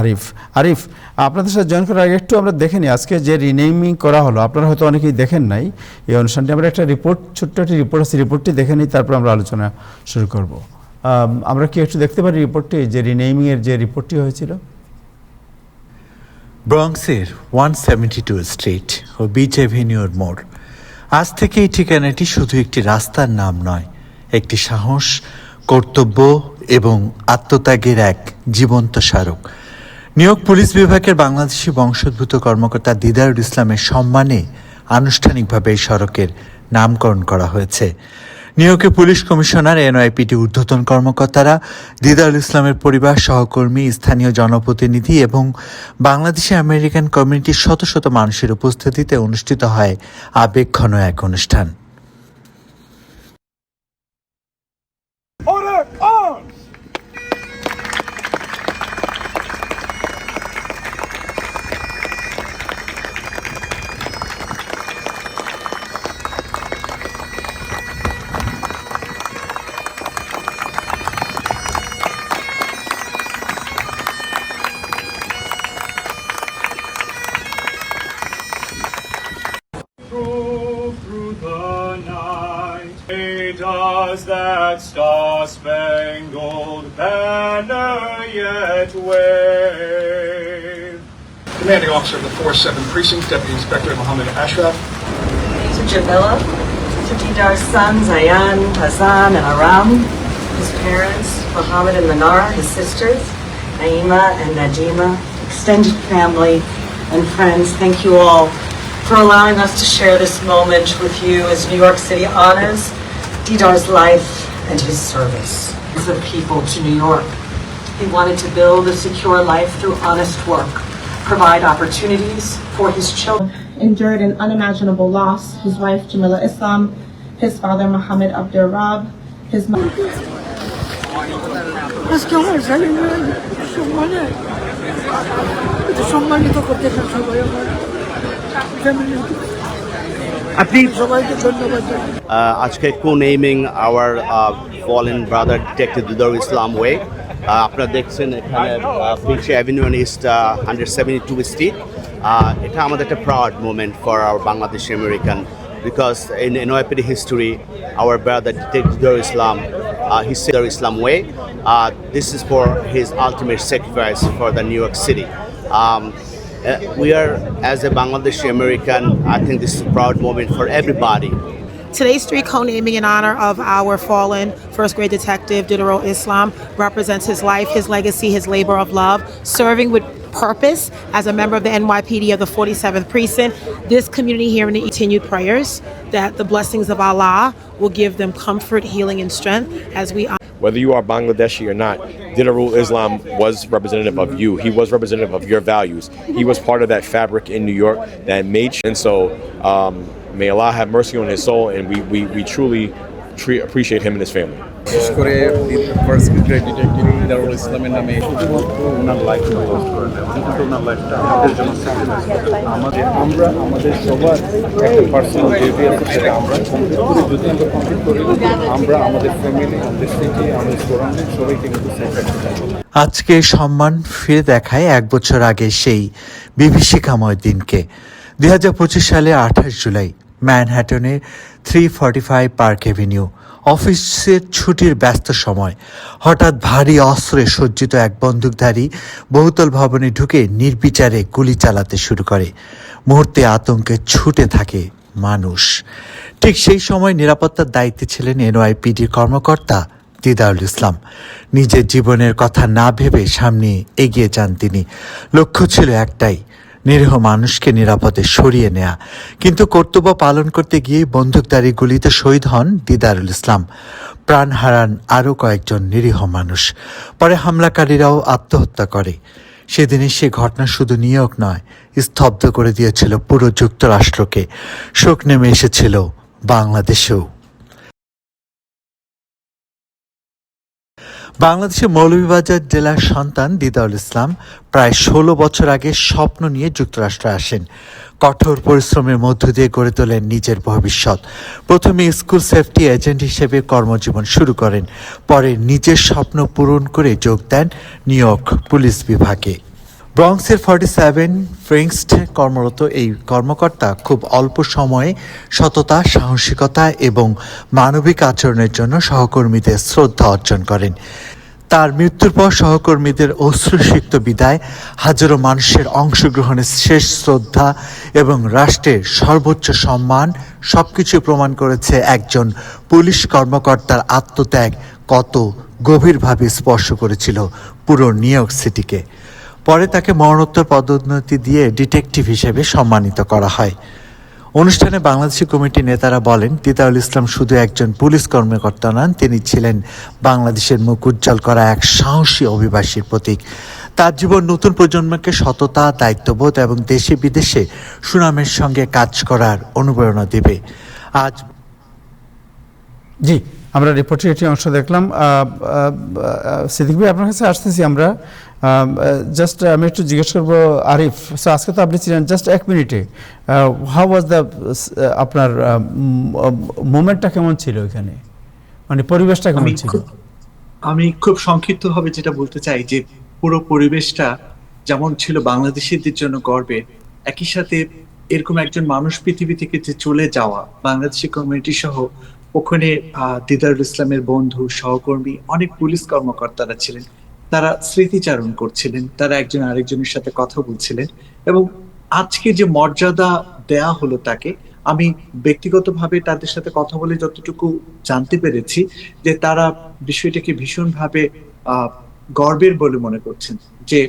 আরিফ। আপনাদের সাথে জয়েন করার আগে একটু আমরা দেখে নিই আজকে যে রিনেমিং করা হলো। আপনারা হয়তো অনেকেই দেখেন নাই এই অনুষ্ঠানটি। আমরা একটা ছোট্ট একটি রিপোর্ট আছে, রিপোর্টটি দেখে নিই, তারপর আমরা আলোচনা শুরু করব। আমরা কি একটু দেখতে পারি রিপোর্টটি, যে রিনেমিংয়ের যে রিপোর্টটি হয়েছিল? ব্রঙ্কসের 172 স্ট্রিট ও বিচ অ্যাভিনিউর মোড়। আজ থেকে এই ঠিকানাটি শুধু একটি রাস্তার নাম নয়, একটি সাহস, কর্তব্য এবং আত্মত্যাগের এক জীবন্ত স্মারক। নিউ ইয়র্ক পুলিশ বিভাগের বাংলাদেশি বংশোদ্ভূত কর্মকর্তা দিদারুল ইসলামের সম্মানে আনুষ্ঠানিকভাবে এই সড়কের নামকরণ করা হয়েছে। নিউ ইয়র্কের পুলিশ কমিশনার, এনওয়াইপিটি ঊর্ধ্বতন কর্মকর্তারা, দিদারুল ইসলামের পরিবার, সহকর্মী, স্থানীয় জনপ্রতিনিধি এবং বাংলাদেশি আমেরিকান কমিউনিটির শত শত মানুষের উপস্থিতিতে অনুষ্ঠিত হয় আবেগঘন এক অনুষ্ঠান। Does that star-spangled banner yet wave? Commanding Officer of the 4th Precinct, Deputy Inspector Mohammed Ashraf. To Jamila, to Didar's sons, Ayan, Hazan, and Aram, his parents, Mohammed and Manara, his sisters, Naima and Najima, extended family and friends, thank you all for allowing us to share this moment with you as New York City honors Didar's life and his service as a people to New York. He wanted to build a secure life through honest work, provide opportunities for his children. Endured an unimaginable loss, his wife Jamila Islam, his father Muhammad Abdur Rab, his mother. আজকে আমার জালিমের সম্মানিত করতে চান সবাই আমার family. আপনি সবাইকে ধন্যবাদ। আজকে co-naming our fallen brother Detective Didarul Islam Way. আপনারা দেখছেন এখানে বিচ অ্যাভিনিউ ইস্ট 172 স্ট্রিট। এটা আমাদের একটা proud moment for our Bangladeshi American because in NYPD history our brother Detective Didarul Islam, he said Didarul Islam Way. This is for his ultimate sacrifice for the New York City. We are, as a Bangladeshi American, I think this is a proud moment for everybody. Today's street co-naming in honor of our fallen first grade detective Didarul Islam represents his life, his legacy, his labor of love, serving with purpose as a member of the NYPD of the 47th Precinct. This community here in the continued prayers that the blessings of Allah will give them comfort, healing, and strength as we whether you are Bangladeshi or not, Didarul Islam was representative of you. He was representative of your values. He was part of that fabric in New York that made. And so, may Allah have mercy on his soul, and we truly appreciate him and his family. বিশেষ করে first grade detective Didarul ইসলামের নামে শুধুমাত্র ওনার life post করেন এবং কিন্তু ওনার লাইফটা আমাদের জন্য স্যাক্রিফাইস করেন। আমরা আমাদের সবার একটা পার্সোনাল ডিউটি আছে, সেটা আমরা কমপ্লিট করি। যদি আমরা কমপ্লিট করি, আমরা আমাদের ফ্যামিলি, আমাদের সিটি, আমাদের সারাউন্ডিং সবাইকে কিন্তু সেফ রাখতে চাই। আজকে সম্মান ফিরে দেখায় 1 বছর আগে সেই বিভীষিকাময় দিনকে। 2025 সালে 28 জুলাই ম্যানহাটনের 345 পার্ক এভিনিউ অফিসের ছুটির ব্যস্ত সময় হঠাৎ ভারী অস্ত্রে সজ্জিত এক বন্দুকধারী বহুতল ভবনে ঢুকে নির্বিচারে গুলি চালাতে শুরু করে। মুহূর্তে আতঙ্কে ছুটে থাকে মানুষ। ঠিক সেই সময় নিরাপত্তার দায়িত্বে ছিলেন এনওয়াইপিডির কর্মকর্তা দিদারুল ইসলাম। নিজের জীবনের কথা না ভেবে সামনে এগিয়ে যান তিনি। লক্ষ্য ছিল একটাই, নিরীহ মানুষকে নিরাপদে সরিয়ে নেয়া। কিন্তু কর্তব্য পালন করতে গিয়ে বন্দুকধারী গুলিতে শহীদ হন দিদারুল ইসলাম। প্রাণ হারান আরও কয়েকজন নিরীহ মানুষ। পরে হামলাকারীরাও আত্মহত্যা করে। সেদিনের সে ঘটনা শুধু নিউ ইয়র্ক নয়, স্তব্ধ করে দিয়েছিল পুরো যুক্তরাষ্ট্রকে। শোক নেমে এসেছিল বাংলাদেশেও। বাংলাদেশের মৌলভীবাজার জেলার সন্তান দিদারুল ইসলাম প্রায় 16 বছর আগে স্বপ্ন নিয়ে যুক্তরাষ্ট্রে আসেন। কঠোর পরিশ্রমের মধ্য দিয়ে গড়ে তোলেন নিজের ভবিষ্যৎ। প্রথমে স্কুল সেফটি এজেন্ট হিসেবে কর্মজীবন শুরু করেন, পরে নিজের স্বপ্ন পূরণ করে যোগ দেন নিউ ইয়র্ক পুলিশ বিভাগে। ব্রঙ্কসের 47 ফ্রেঙ্কস্টে কর্মরত এই কর্মকর্তা খুব অল্প সময়ে সততা, সাহসিকতা এবং মানবিক আচরণের জন্য সহকর্মীদের শ্রদ্ধা অর্জন করেন। তার মৃত্যুর পর সহকর্মীদের অশ্রুসিক্ত বিদায়, হাজারো মানুষের অংশগ্রহণের শেষ শ্রদ্ধা এবং রাষ্ট্রের সর্বোচ্চ সম্মান সবকিছু প্রমাণ করেছে একজন পুলিশ কর্মকর্তার আত্মত্যাগ কত গভীরভাবে স্পর্শ করেছিল পুরো নিউ ইয়র্ক সিটিকে। পরে তাকে মরণোত্তর পদোন্নতি দিয়ে ডিটেকটিভ হিসেবে সম্মানিত করা হয়। অনুষ্ঠানে বাংলাদেশি কমিটির নেতারা বলেন, দিদারুল ইসলাম শুধু একজন পুলিশ কর্মকর্তা নন, তিনি ছিলেন বাংলাদেশের মুখ উজ্জ্বল করা এক সাহসী অভিবাসীর প্রতীক। তার জীবন নতুন প্রজন্মকে সততা, দায়িত্ববোধ এবং দেশে বিদেশে সুনামের সঙ্গে কাজ করার অনুপ্রেরণা দেবে। আজ জি, আমরা রিপোর্টের এটি অংশ দেখলাম। সিদ্দিক ভাই, আপনার কাছে আসতেছি আমরা। জাস্ট আমি একটু জিজ্ঞেস করবো আরিফ, আজকে তো আপনি ছিলেন, জাস্ট 1 মিনিটে হাউ ওয়াজ দ্য আপনার মোমেন্টটা কেমন ছিল এখানে, মানে পরিবেশটা কেমন ছিল? আমি খুব সংক্ষিপ্তভাবে যেটা বলতে চাই যে পুরো পরিবেশটা যেমন ছিল বাংলাদেশিদের জন্য গর্বের, একই সাথে এরকম একজন মানুষ পৃথিবী থেকে যে চলে যাওয়া, বাংলাদেশি কমিউনিটি সহ ওখানে দিদারুল ইসলামের বন্ধু, সহকর্মী, অনেক পুলিশ কর্মকর্তারা ছিলেন। তারা স্মৃতিচারণ করছিলেন, তারা একজন আরেকজনের সাথে কথা বলছিলেন এবং আজকে যে মর্যাদা দেয়া হলো তাকে, আমি ব্যক্তিগতভাবে তাদের সাথে কথা বলে যতটুকু জানতে পেরেছি যে তারা বিষয়টাকে ভীষণভাবে গর্বের বলে মনে করছেন যে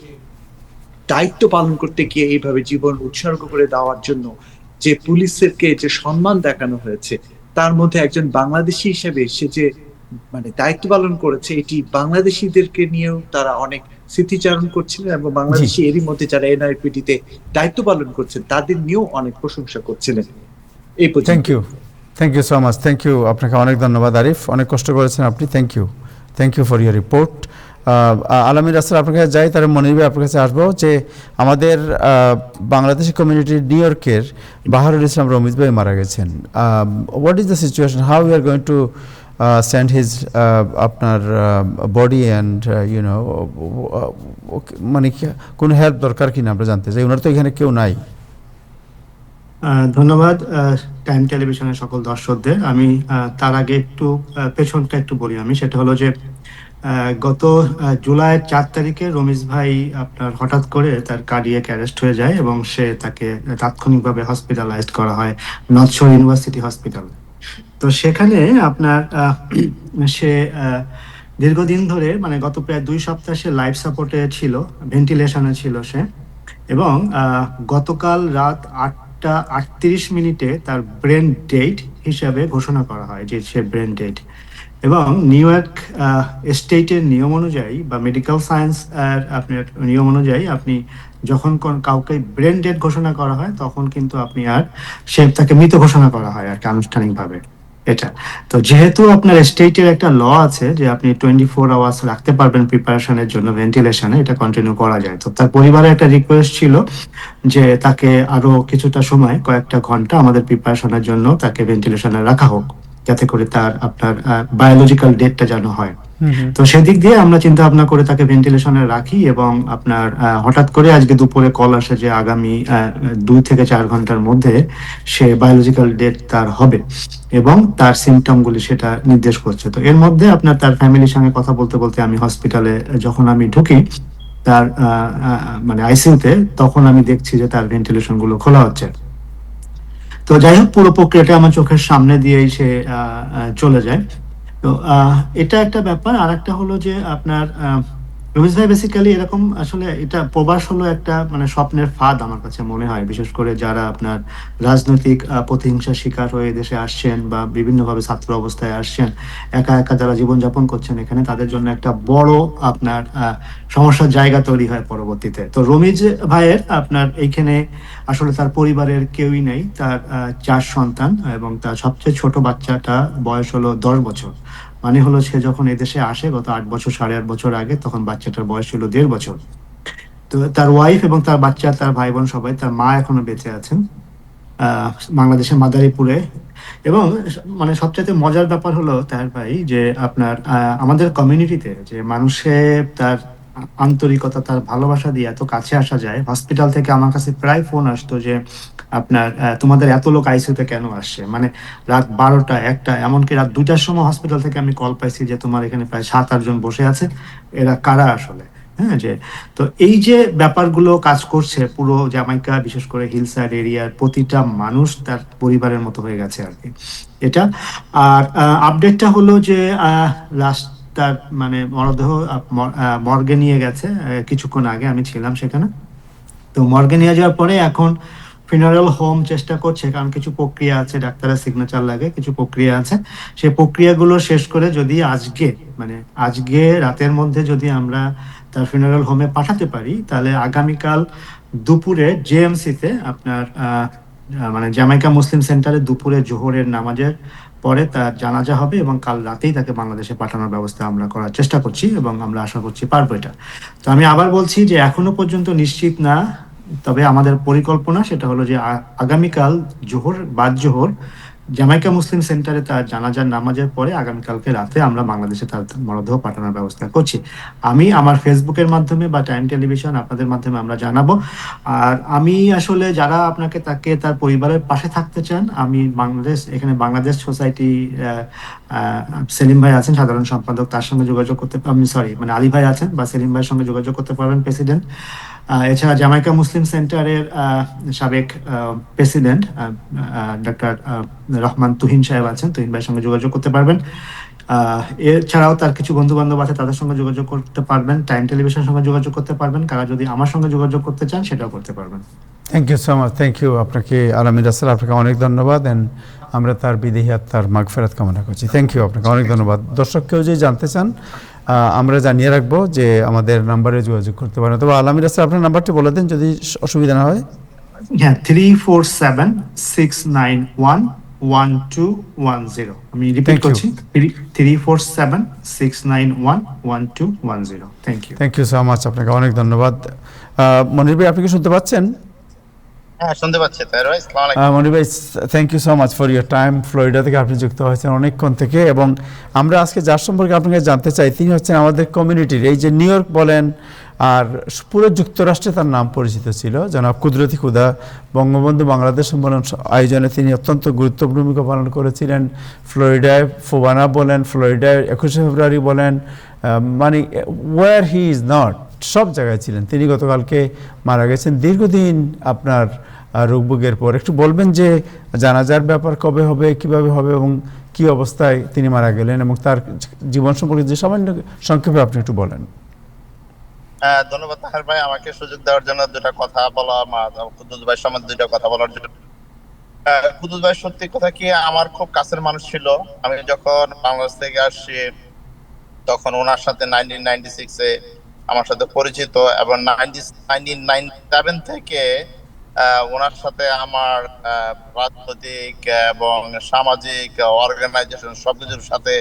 দায়িত্ব পালন করতে গিয়ে এইভাবে জীবন উৎসর্গ করে দেওয়ার জন্য যে পুলিশকে যে সম্মান দেখানো হয়েছে, তার মধ্যে একজন বাংলাদেশি হিসেবে সে যে মানে দায়িত্ব পালন করেছে, এটি বাংলাদেশিদেরকে নিয়েও তারা অনেক স্মৃতিচারণ করছিলেন এবং বাংলাদেশি এরই মধ্যে যারা এনআইপিডিতে দায়িত্ব পালন করছেন তাদের নিয়েও অনেক প্রশংসা করছিলেন। এই পর্যন্ত। Thank you so much. Thank you, আপনাকে অনেক ধন্যবাদ আরিফ, অনেক কষ্ট করেছেন আপনি। Thank you for your report. Alamir Rasel, আপনার কাছে যাই, তার মনে হবে আপনার কাছে আসবো যে আমাদের বাংলাদেশি কমিউনিটি নিউ ইয়র্কের বাহারুল ইসলাম রমিজ ভাই মারা গেছেন। What is the situation, how you are going to send his আপনার বডি অ্যান্ড ইউনো, মানে কোনো হেল্প দরকার কিনা আমরা জানতে চাই, ওনার তো এখানে কেউ নাই। ধন্যবাদ টাইম টেলিভিশনের সকল দর্শকদের। আমি তার আগে একটু পেছনটা একটু বলি আমি, সেটা হলো যে গত জুলাইয়ের 4 তারিখে রমিজ ভাই আপনার হঠাৎ করে তার কার্ডিয়াক অ্যারেস্ট হয়ে যায় এবং তাকে তাৎক্ষণিকভাবে হসপিটালাইজড করা হয় নর্থ শোর ইউনিভার্সিটি হসপিটাল। তো সেখানে আপনার সে দীর্ঘদিন ধরে মানে গত প্রায় 2 সপ্তাহ সে লাইফ সাপোর্টে ছিল, ভেন্টিলেশনে ছিল সে, এবং গতকাল রাত 8টা 38 মিনিটে তার ব্রেন ডেড হিসাবে ঘোষণা করা হয় যে সে ব্রেন ডেড। এবং নিউ ইয়র্ক স্টেটের নিয়ম অনুযায়ী বা মেডিকেল সায়েন্স আপনার নিয়ম অনুযায়ী আপনি যখন কাউকে ব্রেন ডেড ঘোষণা করা হয় তখন কিন্তু আপনি আর তাকে মৃত ঘোষণা করা হয় আর কি আনুষ্ঠানিকভাবে এটা। তো যেহেতু আপনার স্টেটের একটা ল আছে যে আপনি 24 আওয়ার্স রাখতে পারবেন প্রিপারেশনের জন্য ভেন্টিলেশনে, এটা কন্টিনিউ করা যায়। তো তার পরিবারের একটা রিকোয়েস্ট ছিল যে তাকে আরো কিছুটা সময়, কয়েকটা ঘন্টা আমাদের প্রিপারেশনের জন্য তাকে ভেন্টিলেশনে রাখা হোক, যাতে করে তার আপনার বায়োলজিক্যাল ডেটটা যেন হয়। তো সেদিক দিয়ে আমরা চিন্তা ভাবনা করে তাকে ভেন্টিলেশনে রাখি এবং আপনার হঠাৎ করে আজকে দুপুরে কল আসে যে আগামী 2 থেকে 4 ঘন্টার মধ্যে সে বায়োলজিক্যাল ডেট তার হবে এবং তার সিমটমগুলি সেটা নির্দেশ করছে। তো এর মধ্যে আপনার তার ফ্যামিলির সঙ্গে কথা বলতে বলতে আমি হসপিটালে যখন আমি ঢুকি তার মানে আইসিইউতে, তখন আমি দেখছি যে তার ভেন্টিলেশন গুলো খোলা হচ্ছে। তো যাই হোক, পুরো প্রক্রিয়াটা আমার চোখের সামনে দিয়েই সে চলে যায়। তো এটা একটা ব্যাপার। আর একটা হলো যে আপনার রমেশ ভাই বেসিক্যালি এরকম, আসলে এটা প্রবাস হলো একটা মানে স্বপ্নের ফাঁদ আমার কাছে মনে হয়, বিশেষ করে যারা আপনার রাজনৈতিক প্রতিহিংসার শিকার হয়ে দেশে আসছেন বা বিভিন্নভাবে ছাত্র অবস্থায় আসছেন, একা একা যারা জীবনযাপন করছেন এখানে, তাদের জন্য একটা বড় আপনার সমস্যার জায়গা তৈরি হয় পরবর্তীতে। তো রমিজ ভাইয়ের আপনার এইখানে আসলে তার পরিবারের কেউই নেই, তার 4 সন্তান এবং তার সবচেয়ে ছোট বাচ্চাটা বয়স হলো 10 বছর। মানে হলো সে যখন এদেশে আসে গত 8 বছর 8.5 বছর আগে, তখন বাচ্চাটার বয়স ছিল 1.5 বছর। তো তার ওয়াইফ এবং তার বাচ্চা, তার ভাই বোন সবাই, তার মা এখনো বেঁচে আছেন বাংলাদেশের মাদারীপুরে। এবং মানে সবচেয়ে মজার ব্যাপার হলো তার ভাই যে আপনার আমাদের কমিউনিটিতে যে মানুষের তার আন্তরিকতা, তার ভালোবাসা দিয়ে এত কাছে আসা যায়। হসপিটাল থেকে আমার কাছে প্রায় ফোন আসতো যে আপনার তোমাদের এত লোক আইসিইউতে কেন আসছে, মানে রাত 12টা 1টা, এমনকি রাত 2টার সময় হসপিটাল থেকে আমি কল পাইছি যে তোমার এখানে প্রায় 7-8 জন বসে আছে, এরা কারা আসলে। হ্যাঁ, যে তো এই যে ব্যাপারগুলো কাজ করছে পুরো জ্যামাইকা, বিশেষ করে হিল সাইড এরিয়ার প্রতিটা মানুষ তার পরিবারের মতো হয়ে গেছে আর কি এটা। আর আপডেটটা হলো যে লাস্ট তার মানে মরদেহ মর্গে নিয়ে গেছে কিছুক্ষণ আগে, আমি ছিলাম সেখানে। তো মর্গে নিয়ে যাওয়ার পরে এখন ফিনারেল হোম চেষ্টা করছে, কারণ কিছু প্রক্রিয়া আছে, ডাক্তারের সিগনেচার লাগে, কিছু প্রক্রিয়া আছে। সেই প্রক্রিয়াগুলো শেষ করে যদি আজকে রাতের মধ্যে যদি আমরা তার ফিনারেল হোমে পাঠাতে পারি, তাহলে আগামীকাল দুপুরে জেএমসিতে আপনার মানে জ্যামাইকা মুসলিম সেন্টারে দুপুরে জোহরের নামাজের পরে তার জানাজা হবে এবং কাল রাতেই তাকে বাংলাদেশে পাঠানোর ব্যবস্থা আমরা করার চেষ্টা করছি এবং আমরা আশা করছি পারবো এটা। তো আমি আবার বলছি যে এখনো পর্যন্ত নিশ্চিত না, তবে আমাদের পরিকল্পনা সেটা হলো যে আগামীকাল জোহর জামাইকা মুসলিম সেন্টারে তার জানাজার নামাজের পরে আগামীকালকে রাতে আমরা বাংলাদেশে তার মরদেহ পাঠানোর ব্যবস্থা করছি। আমি আমার ফেসবুকের মাধ্যমে বা টাইম টেলিভিশন আপনাদের মাধ্যমে আমরা জানাবো। আর আমি আসলে যারা তাকে তার পরিবারের পাশে থাকতে চান, আমি এখানে বাংলাদেশ সোসাইটি সেলিম ভাই আছেন সাধারণ সম্পাদক, তার সঙ্গে যোগাযোগ করতে, আলী ভাই আছেন বা সেলিম ভাইয়ের সঙ্গে যোগাযোগ করতে পারবেন, প্রেসিডেন্ট। এছাড়া জামাইকা মুসলিম সেন্টারের সাবেক প্রেসিডেন্ট ডক্টর রহমান তুহিন সাহেব আছেন, তুহিন ভাইয়ের সঙ্গে যোগাযোগ করতে পারবেন। এছাড়াও তার কিছু বন্ধু বান্ধব আছে, তাদের সঙ্গে যোগাযোগ করতে পারবেন। টাইম টেলিভিশনের সঙ্গে যোগাযোগ করতে পারবেন। কারা যদি আমার সঙ্গে যোগাযোগ করতে চান সেটাও করতে পারবেন। Thank you so much. Thank you আপনাকে আলমির রাসেল, আপনাকে অনেক ধন্যবাদ। এন্ড আমরা তার বিদেহী আত্মার মাগফিরাত কামনা করছি। থ্যাংক ইউ, আপনাকে অনেক ধন্যবাদ। দর্শক কেউ যদি জানতে চান আমরা জানিয়ে রাখবো যে আমাদের নাম্বারে যোগাযোগ করতে পারেন। তবে আলমির রাসেল আপনার নাম্বারটি বলে দেন যদি অসুবিধা না হয়। হ্যাঁ, 347-691-1210। আমি রিপিট করছি, 347-691-1210। Thank you. Thank you so much, আপনাকে অনেক ধন্যবাদ। মনির ভাই, আপনি কি শুনতে পাচ্ছেন? হ্যাঁ, শুনতে পাচ্ছি। মনির ভাই, thank you so much for your time. Florida থেকে আপনি যুক্ত হয়েছেন অনেকক্ষণ থেকে, এবং আমরা আজকে যার সম্পর্কে আপনাকে জানতে চাই তিনি হচ্ছেন আমাদের কমিউনিটির, এই যে নিউ ইয়র্ক বলেন আর পুরো যুক্তরাষ্ট্রে তার নাম পরিচিত ছিল, জনাব কুদরতি খুদা। বঙ্গবন্ধু বাংলাদেশ সম্মেলন আয়োজনে তিনি অত্যন্ত গুরুত্বপূর্ণ ভূমিকা পালন করেছিলেন। ফ্লোরিডায় ফোবানা বলেন, ফ্লোরিডায় 21শে ফেব্রুয়ারি বলেন, মানে ওয়ার হি ইজ নট, সব জায়গায় ছিলেন। তিনি গতকালকে মারা গেছেন দীর্ঘদিন আপনার রোগভোগের পর। একটু বলবেন যে জানাজার ব্যাপার কবে হবে, কিভাবে হবে এবং কি অবস্থায় তিনি মারা গেলেন, এবং তার জীবন সম্পর্কে যে সামান্য সংক্ষেপে আপনি একটু বলেন। ধন্যবাদ তাহের ভাই, আমাকে সুযোগ দেওয়ার জন্য দুটা কথা বলা, কুদ্দুস ভাই সম্বন্ধে দুটা কথা বলার জন্য। কুদুস ভাই সত্যি কথা কি আমার খুব কাছের মানুষ ছিল। আমি যখন বাংলাদেশ থেকে আসছি তখন ওনার সাথে 1996-এ আমার সাথে পরিচিত, এবং 1997 থেকে ওনার সাথে আমার রাজনৈতিক এবং সামাজিক অর্গানাইজেশন সবকিছুর সাথে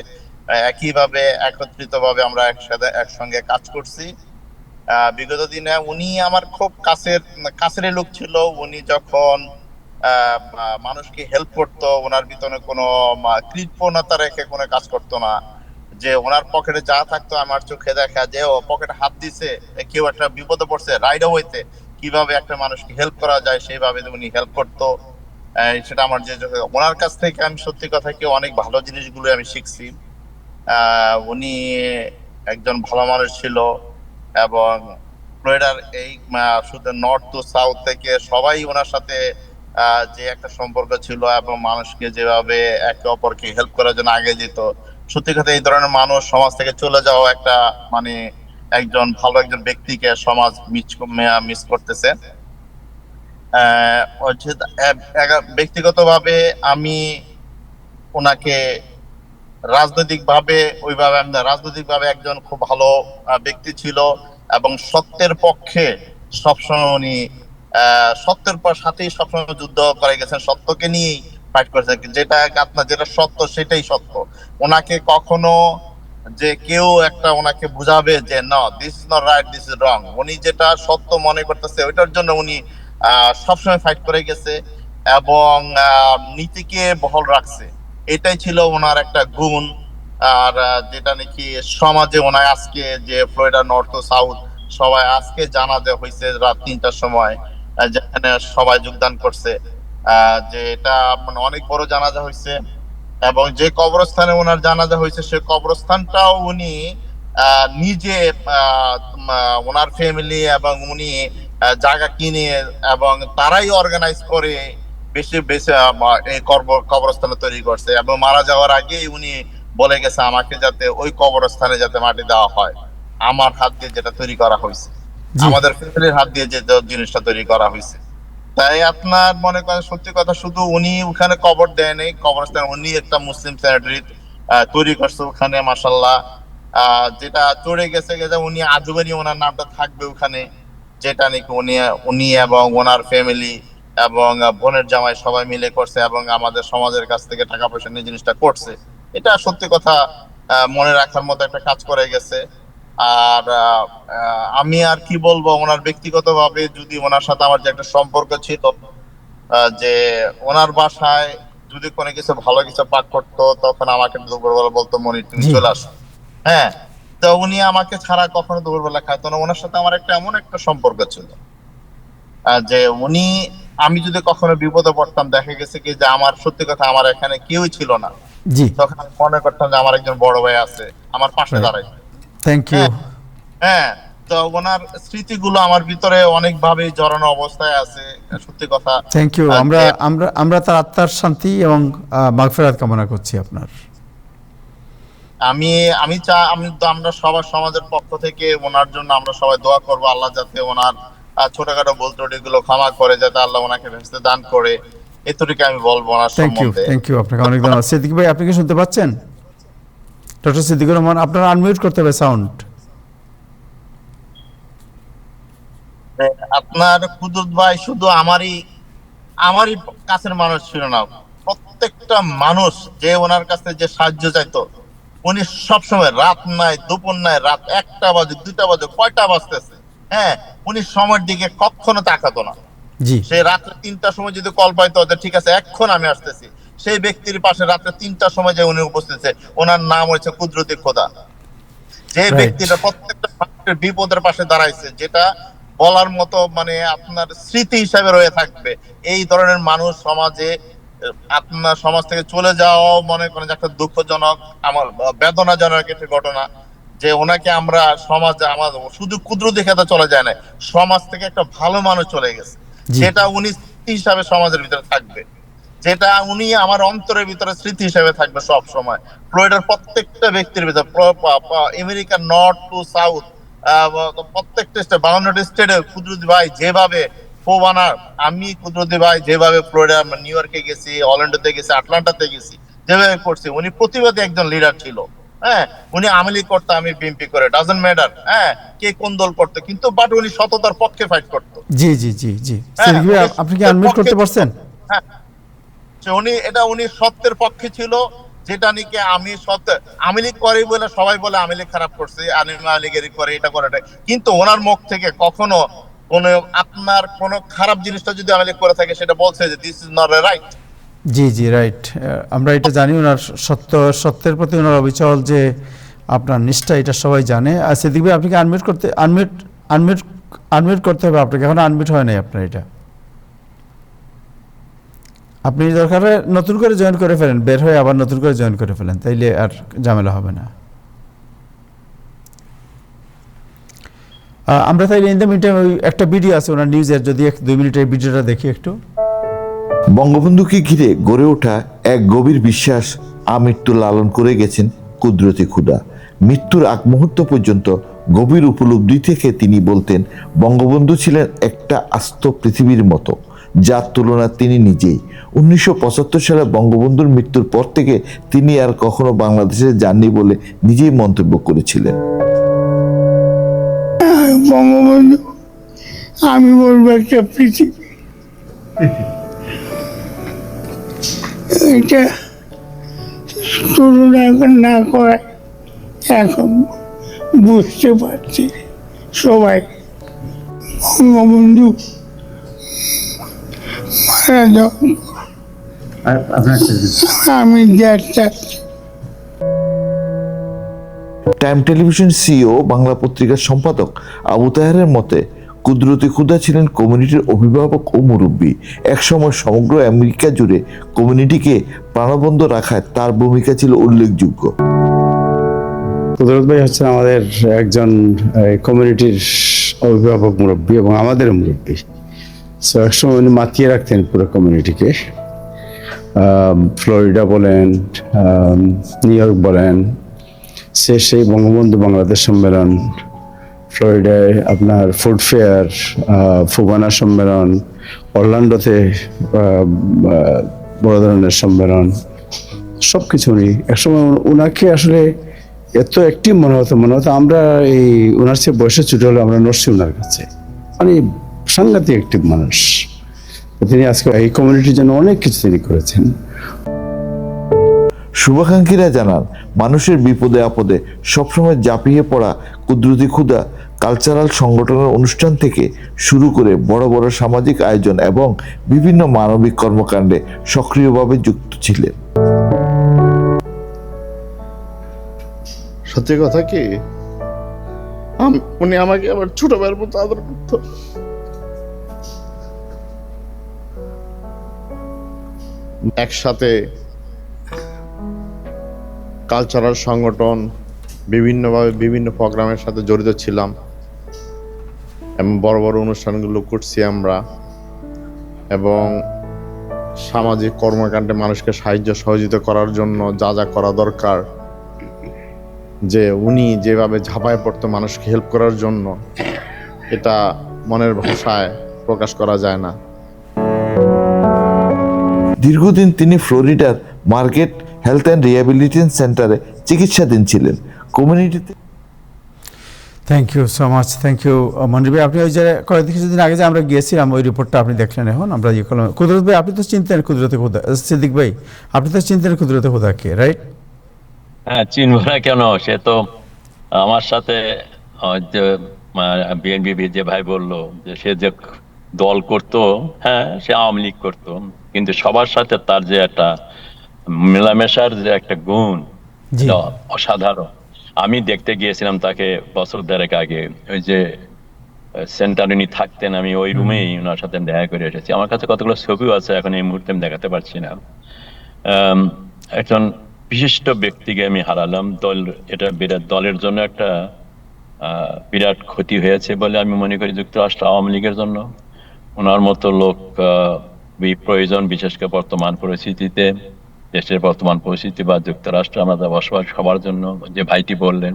একইভাবে একত্রিতভাবে আমরা একসঙ্গে কাজ করছি। বিগত দিনে উনি আমার খুব কাছের লোক ছিল। উনি যখন মানুষকে হেল্প করতো, ওনার ভিতরে কোনো কৃপণতা রেখে কোনো কাজ করতো না। যে ওনার পকেটে যা থাকতো আমার চোখে দেখা, যে ও পকেটে হাত দিছে, কেউ একটা বিপদে পড়ছে, রাইড হইতে কিভাবে একটা মানুষকে হেল্প করা যায় সেইভাবে উনি হেল্প করতো। সেটা আমার যে ওনার কাছ থেকে আমি সত্যি কথা কি অনেক ভালো জিনিসগুলো আমি শিখছি। উনি একজন ভালো মানুষ ছিল, এবং ফ্লোরিডার এই শুধু নর্থ টু সাউথ থেকে সবাই ওনার সাথে যে একটা সম্পর্ক ছিল, এবং মানুষকে যেভাবে একে অপরকে হেল্প করার জন্য আগে যেত। সত্যি কথা এই ধরনের মানুষ সমাজ থেকে চলে যাওয়া একটা মানে একজন ভালো একজন ব্যক্তিকে সমাজ মিস করতেছে। ব্যক্তিগতভাবে আমি ওনাকে রাজনৈতিকভাবে একজন খুব ভালো ব্যক্তি ছিল, এবং সত্যের পক্ষে সবসময় উনি সত্যের সাথেই সবসময় যুদ্ধ করে গেছেন, সত্যকে নিয়েই ফাইট করেছেন। যেটা সত্য সেটাই সত্য। ওনাকে কখনো যে কেউ একটা ওনাকে বুঝাবে যে না this is not right, this is wrong, উনি যেটা সত্য মনে করতেছে ওইটার জন্য উনি সবসময় ফাইট করে গেছে, এবং নীতিকে বহাল রাখছে। এটাই ছিল ওনার একটা গুণ। আর যেটা নাকি সমাজে ওনার আজকে যে ফ্লোরিডা নর্থ ও সাউথ সবাই আজকে জানাজা হয়েছে রাত 3টার সময়, যেখানে সবাই যোগদান করছে, যে এটা মানে অনেক বড় জানাজা হয়েছে। এবং যে কবরস্থানে ওনার জানাজা হয়েছে সে কবরস্থানটাও উনি নিজে ওনার ফ্যামিলি এবং উনি জায়গা কিনে এবং তারাই অর্গানাইজ করে বেশি এই কবরস্থানে তৈরি করছে, এবং মারা যাওয়ার আগেই উনি বলে গেছে আমাকে যাতে ওই কবরস্থানে যাতে মাটি দেওয়া হয় আমার হাত দিয়ে যেটা তৈরি করা হয়েছে, আমাদের ফ্যামিলির হাত দিয়ে যে জিনিসটা তৈরি করা হয়েছে। তাই আপনার মনে করেন সত্যি কথা শুধু উনি ওখানে কবর দেয় নাই, কবরস্থান উনি একটা মুসলিম সেনেটারি তৈরি করছে ওখানে, মাশাআল্লাহ। যেটা চড়ে গেছে উনি আজীবনই ওনার নামটা থাকবে ওখানে, যেটা নাকি উনি এবং ওনার ফ্যামিলি এবং বোনের জামাই সবাই মিলে করছে, এবং আমাদের সমাজের কাছ থেকে টাকা পয়সা নিয়ে জিনিসটা করছে। এটা সত্যি কথা মনে রাখার মতো একটা কাজ করে গেছে। আর আমি আর কি বলবো, ওনার ব্যক্তিগতভাবে যদি ওনার সাথে আমার যে একটা সম্পর্ক ছিল, যে ওনার বাসায় যদি কোনো কিছু ভালো কিছু পাক করতো তখন আমাকে দুপুরবেলা বলতো মনি তুমি চলে আসো। হ্যাঁ, তো উনি আমাকে ছাড়া কখনো দুপুরবেলা খাইতো না। ওনার সাথে আমার একটা এমন একটা সম্পর্ক ছিল যে উনি আমি যদি কখনো বিপদে পড়তাম, দেখা গেছে কি যে আমার সত্যি কথা আমার এখানে কেউই ছিল না, তখন আমি মনে করতাম যে আমার একজন বড় ভাই আছে আমার পাশে দাঁড়ায়। Thank you. হ্যাঁ, তো ওনার স্মৃতিগুলো আমার ভিতরে অনেকভাবে জড়ানো অবস্থায় আছে, সত্যি কথা। Thank you. আমরা তার আত্মার শান্তি এবং মাগফিরাত কামনা করছি আপনার। আমরা সবার সমাজের পক্ষ থেকে ওনার জন্য আমরা সবাই দোয়া করব, আল্লাহ যাতে ওনার ছোটখাটো ভুল ত্রুটিগুলো ক্ষমা করে, যাতে আল্লাহ ওনাকে ভেস্তে দান করে, এতটুকু আমি বলবো ওনার সম্বন্ধে। থ্যাংক ইউ আপনাকে অনেক ধন্যবাদ। সিদ্দিক ভাই আপনি কি শুনতে পাচ্ছেন? ডক্টর সিদ্দিকুর রহমান আপনারা আনমিউট করতে হবে সাউন্ড। আপনার কুদরত ভাই শুধু আমারই কাছের মানুষ ছিল না, প্রত্যেকটা মানুষ যে ওনার কাছে যে সাহায্য চাইতো উনি সবসময় রাত নাই দুপুর নাই, রাত 1টা বাজে 2টা বাজে কয়টা বাজতেছে, হ্যাঁ উনি সময়ের দিকে কখনো তাকাতো না। সে রাত্রে 3টার সময় যদি কল পাইতো ঠিক আছে এখন আমি আসতেছি, সেই ব্যক্তির পাশে রাত্রে 3টার সময় যে উনি উপস্থিত, ওনার নাম হচ্ছে কুদরতি খোদা। যে ব্যক্তিটা প্রত্যেকটা বিপদের পাশে দাঁড়াইছে, যেটা বলার মতো মানে আপনার স্মৃতি হিসাবে রয়ে থাকবে। এই ধরনের মানুষ সমাজে আপনার সমাজ থেকে চলে যাওয়া মনে করেন যে একটা দুঃখজনক, আমার বেদনাজনক একটা ঘটনা, যে ওনাকে আমরা সমাজে আমার শুধু কুদরতি খেতে চলে যায় না, সমাজ থেকে একটা ভালো মানুষ চলে গেছে, যেটা উনি স্মৃতি হিসাবে সমাজের ভিতরে থাকবে, যেটা উনি আমার অন্তরের ভিতরে স্মৃতি হিসাবে থাকবে সব সময়। ফ্লোরিডার প্রত্যেকটা ব্যক্তির ভিতরে, আমেরিকার নর্থ টু সাউথ প্রত্যেকটা স্টেট 52টা স্টেটে কুদরতি ভাই যেভাবে ফোবানা, আমি কুদরতি ভাই যেভাবে ফ্লোরিডা, নিউ ইয়র্কে গেছি, অরল্যান্ডোতে গেছি, আটলান্টাতে গেছি, যেভাবে করছি, উনি প্রতিবাদী একজন লিডার ছিল। হ্যাঁ, উনি আওয়ামী লীগ করতো, আমি বিএনপি করে, ডাজন্ট ম্যাটার, হ্যাঁ, কে কোন দল করতো, কিন্তু বাট উনি সততার পক্ষে ফাইট করতো। জি জি জি জি, সিদ্দিক ভাই আপনি কি আনমিউট করতে পারছেন? হ্যাঁ, উনি সত্যের পক্ষে ছিল, যেটা নাকি আমি সত্য আওয়ামী লীগ করে বলে সবাই বলে আওয়ামী লীগ খারাপ করছে, আওয়ামী লীগের করে এটা করে, কিন্তু ওনার মুখ থেকে কখনো কোন আপনার কোন খারাপ জিনিসটা যদি আওয়ামী লীগ করে থাকে সেটা বলছে যে this is not right. G G right, আমরা এটা জানি, ওনার সত্যের প্রতি ওনার অবিচল যে আপনার নিষ্ঠা, এটা সবাই জানে। আর সিদ্দিক ভাই আপনাকে আনমিউট করতে হবে আপনাকে, এখন আনমিউট হয় নাই আপনার এটা। আপনি দরকার নতুন করে জয়েন করে ফেলেন, বের হয়ে আবার নতুন করে জয়েন করে ফেলেন, তাইলে আর ঝামেলা হবে না। আমরা তাইলে ইন দ্য মিনটাইম একটা ভিডিও আছে ওনার নিউজের, যদি 2 মিনিটের ভিডিওটা দেখি একটু। বঙ্গবন্ধুকে ঘিরে গড়ে ওঠা এক গভীর বিশ্বাস আমৃত্যু লালন করে গেছেন কুদরতি খুদা। মৃত্যুর আগ মুহূর্ত পর্যন্ত গভীর উপলব্ধি থেকে তিনি বলতেন, বঙ্গবন্ধু ছিলেন একটা আস্ত পৃথিবীর মতো, যার তুলনা তিনি নিজেই। 1975 সালে বঙ্গবন্ধুর মৃত্যুর পর থেকে তিনি আর কখনো বাংলাদেশে যাননি বলে নিজেই মন্তব্য করেছিলেন। বঙ্গবন্ধু আমি বলবো একটা পৃথিবী, এটা তুলনা না করায় এখন বুঝতে পারছি সবাই। বঙ্গবন্ধু মারা যাওয়ার আমি যাচ্ছি। টাইম টেলিভিশন সিইও বাংলা পত্রিকার সম্পাদক আবু তাহেরের মতে, কুদরতি খুদা ছিলেন কমিউনিটির অভিভাবক ও মুরব্বী। একসময় সমগ্র আমেরিকা জুড়ে কমিউনিটিকে প্রাণবন্ত রাখায় তার ভূমিকা ছিল উল্লেখযোগ্য। কুদরত ভাই হচ্ছেন আমাদের একজন কমিউনিটির অভিভাবক, মুরব্বী এবং আমাদের মুরব্বী। সো একসময় উনি মাতিয়ে রাখতেন পুরো কমিউনিটিকে। ফ্লোরিডা বলেন, নিউ ইয়র্ক বলেন, সেই বঙ্গবন্ধু বাংলাদেশ সম্মেলন, ফ্লোরিডায় আপনার ফুড ফেয়ার, ফুবানা সম্মেলন, অরল্যান্ডোতে বড় ধরনের সম্মেলন, সব কিছু উনি একসময় ওনাকে আসলে এত অ্যাক্টিভ মনে হতো আমরা এই ওনার চেয়ে বয়সে ছোট হলে আমরা নড়ছি ওনার কাছে, মানে সাংঘাতিক অ্যাক্টিভ মানুষ। তিনি আজকে এই কমিউনিটির জন্য অনেক কিছু তিনি করেছেন। শুভাকাঙ্ক্ষীরা জানান, মানুষের বিপদে আপদে সবসময় ঝাঁপিয়ে পড়া কুদরতি খুদা কালচারাল সংগঠনের অনুষ্ঠান থেকে শুরু করে বড় বড় সামাজিক আয়োজন এবং বিভিন্ন মানবিক কর্মকাণ্ডে সক্রিয়ভাবে যুক্ত ছিলেন। সত্যি কথা কি, উনি আমাকে আবার ছোট ভাইয়ের মতো আদর করতো। একসাথে কালচারাল সংগঠন বিভিন্নভাবে বিভিন্ন প্রোগ্রামের সাথে জড়িত ছিলাম এবং বড় বড় অনুষ্ঠানগুলো করছি আমরা, এবং সামাজিক কর্মকাণ্ডে মানুষকে সাহায্য সহযোগিতা করার জন্য যা যা করা দরকার, যে উনি যেভাবে ঝাঁপায় পড়তো মানুষকে হেল্প করার জন্য, এটা মনের ভাষায় প্রকাশ করা যায় না। দীর্ঘদিন তিনি ফ্লোরিডার মার্কেট হেলথ অ্যান্ড রিহ্যাবিলিটেশন সেন্টারে চিকিৎসাধীন ছিলেন। কমিউনিটিতে thank you so much, thank you Monir ভাই। আপনি ওই যে কয়েক কিছুদিন আগে যে আমরা গিয়েছিলাম, ওই রিপোর্টটা আপনি দেখলেন। এখন আমরা ইয়ে করলাম। কুদরত ভাই আপনি তো চিনতেন কুদরতে খুদা, সিদ্দিক ভাই আপনি তো চিনতেন কুদরতে খুদাকে, রাইট? হ্যাঁ, চিনব না কেন, সে তো আমার সাথে যে বিএনপি যে ভাই বললো যে সে যে দল করতো, হ্যাঁ সে আওয়ামী লীগ করতো, কিন্তু সবার সাথে তার যে একটা মেলামেশার যে একটা গুণ অসাধারণ। আমি দেখতে গিয়েছিলাম তাকে বছর 1.5 আগে, ওই যে সেন্টারে উনি থাকতেন, আমি ওই রুমেই ওনার সাথে দেখা করে এসেছি। আমার কাছে কতগুলো ছবিও আছে, এখন এই মুহূর্তে আমি দেখাতে পারছি না। একজন বিশিষ্ট ব্যক্তিকে আমি হারালাম। এটা বিরাট দলের জন্য একটা বিরাট ক্ষতি হয়েছে বলে আমি মনে করি, যুক্তরাষ্ট্র আওয়ামী লীগের জন্য। ওনার মতো লোক প্রয়োজন, বিশেষ করে বর্তমান পরিস্থিতিতে, দেশের বর্তমান পরিস্থিতি বা যুক্তরাষ্ট্রে আমাদের বসবাস সবার জন্য। যে ভাইটি বললেন,